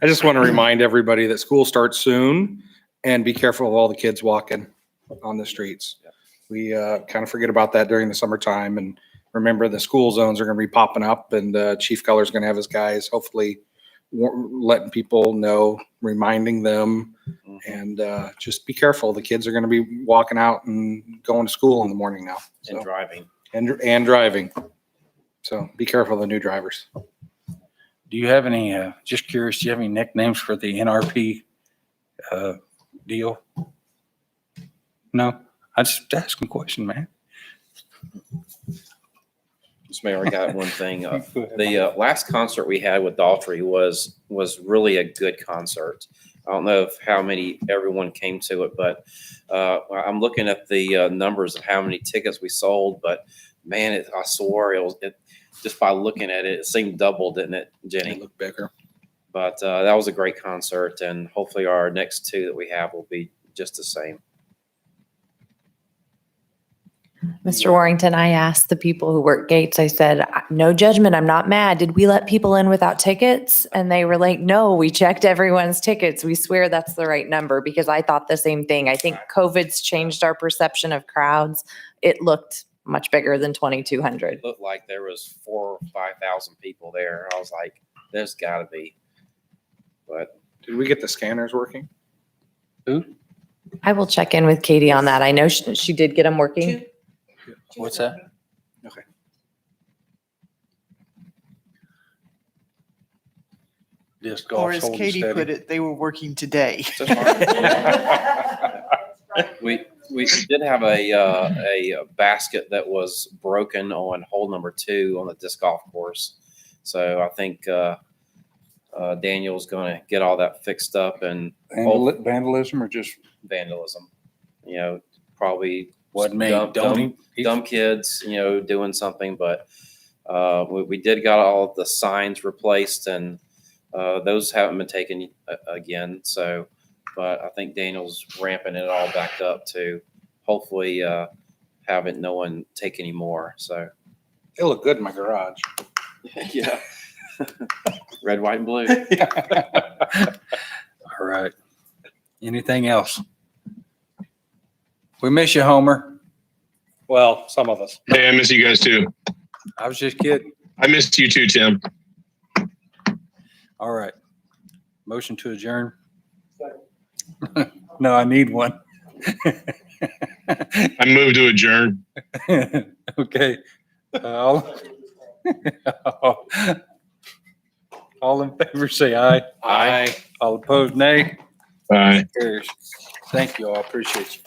I just want to remind everybody that school starts soon and be careful of all the kids walking on the streets. We kind of forget about that during the summertime, and remember the school zones are going to be popping up, and Chief Color's going to have his guys hopefully letting people know, reminding them, and just be careful. The kids are going to be walking out and going to school in the morning now. And driving. And driving. So be careful of the new drivers. do you have any, just curious, do you have any nicknames for the NRP deal? No? I just asking a question, man. Mr. Mayor, I got one thing. The last concert we had with Daughtry was really a good concert. I don't know if how many everyone came to it, but I'm looking at the numbers of how many tickets we sold. But man, I swore it just by looking at it, it seemed double, didn't it, Jenny? It looked bigger. But that was a great concert, and hopefully our next two that we have will be just the same. Mr. Warrington, I asked the people who work gates, I said, no judgment, I'm not mad. Did we let people in without tickets? And they were like, no, we checked everyone's tickets. We swear that's the right number, because I thought the same thing. I think COVID's changed our perception of crowds. It looked much bigger than 2,200. It looked like there was 4,000 or 5,000 people there. I was like, there's got to be. But Did we get the scanners working? I will check in with Katie on that. I know she did get them working. What's that? Okay. Disc Or golf as holding Katie steady. put it, they were working today. we did have a basket that was broken on hole number 2 on the disc golf course. So I think Daniel's going to get all that fixed up, and Vandalism or just vandalism. You know, probably wasn't me? dumb kids, you know, doing something. But we did got all of the signs replaced, and those haven't been taken again. So, but I think Daniel's ramping it all back up to hopefully having no one take any more. So It looked good in my garage. yeah, red, white, and blue. All right. Anything else? We miss you, Homer. Well, some of us. Hey, I miss you guys too. I was just kidding. I missed you too, Tim. All right. Motion to adjourn. No, I need one. I moved to adjourn. Okay. All in favor, say aye. Aye. All opposed, nay. Bye. Carries. Thank you all. I appreciate you.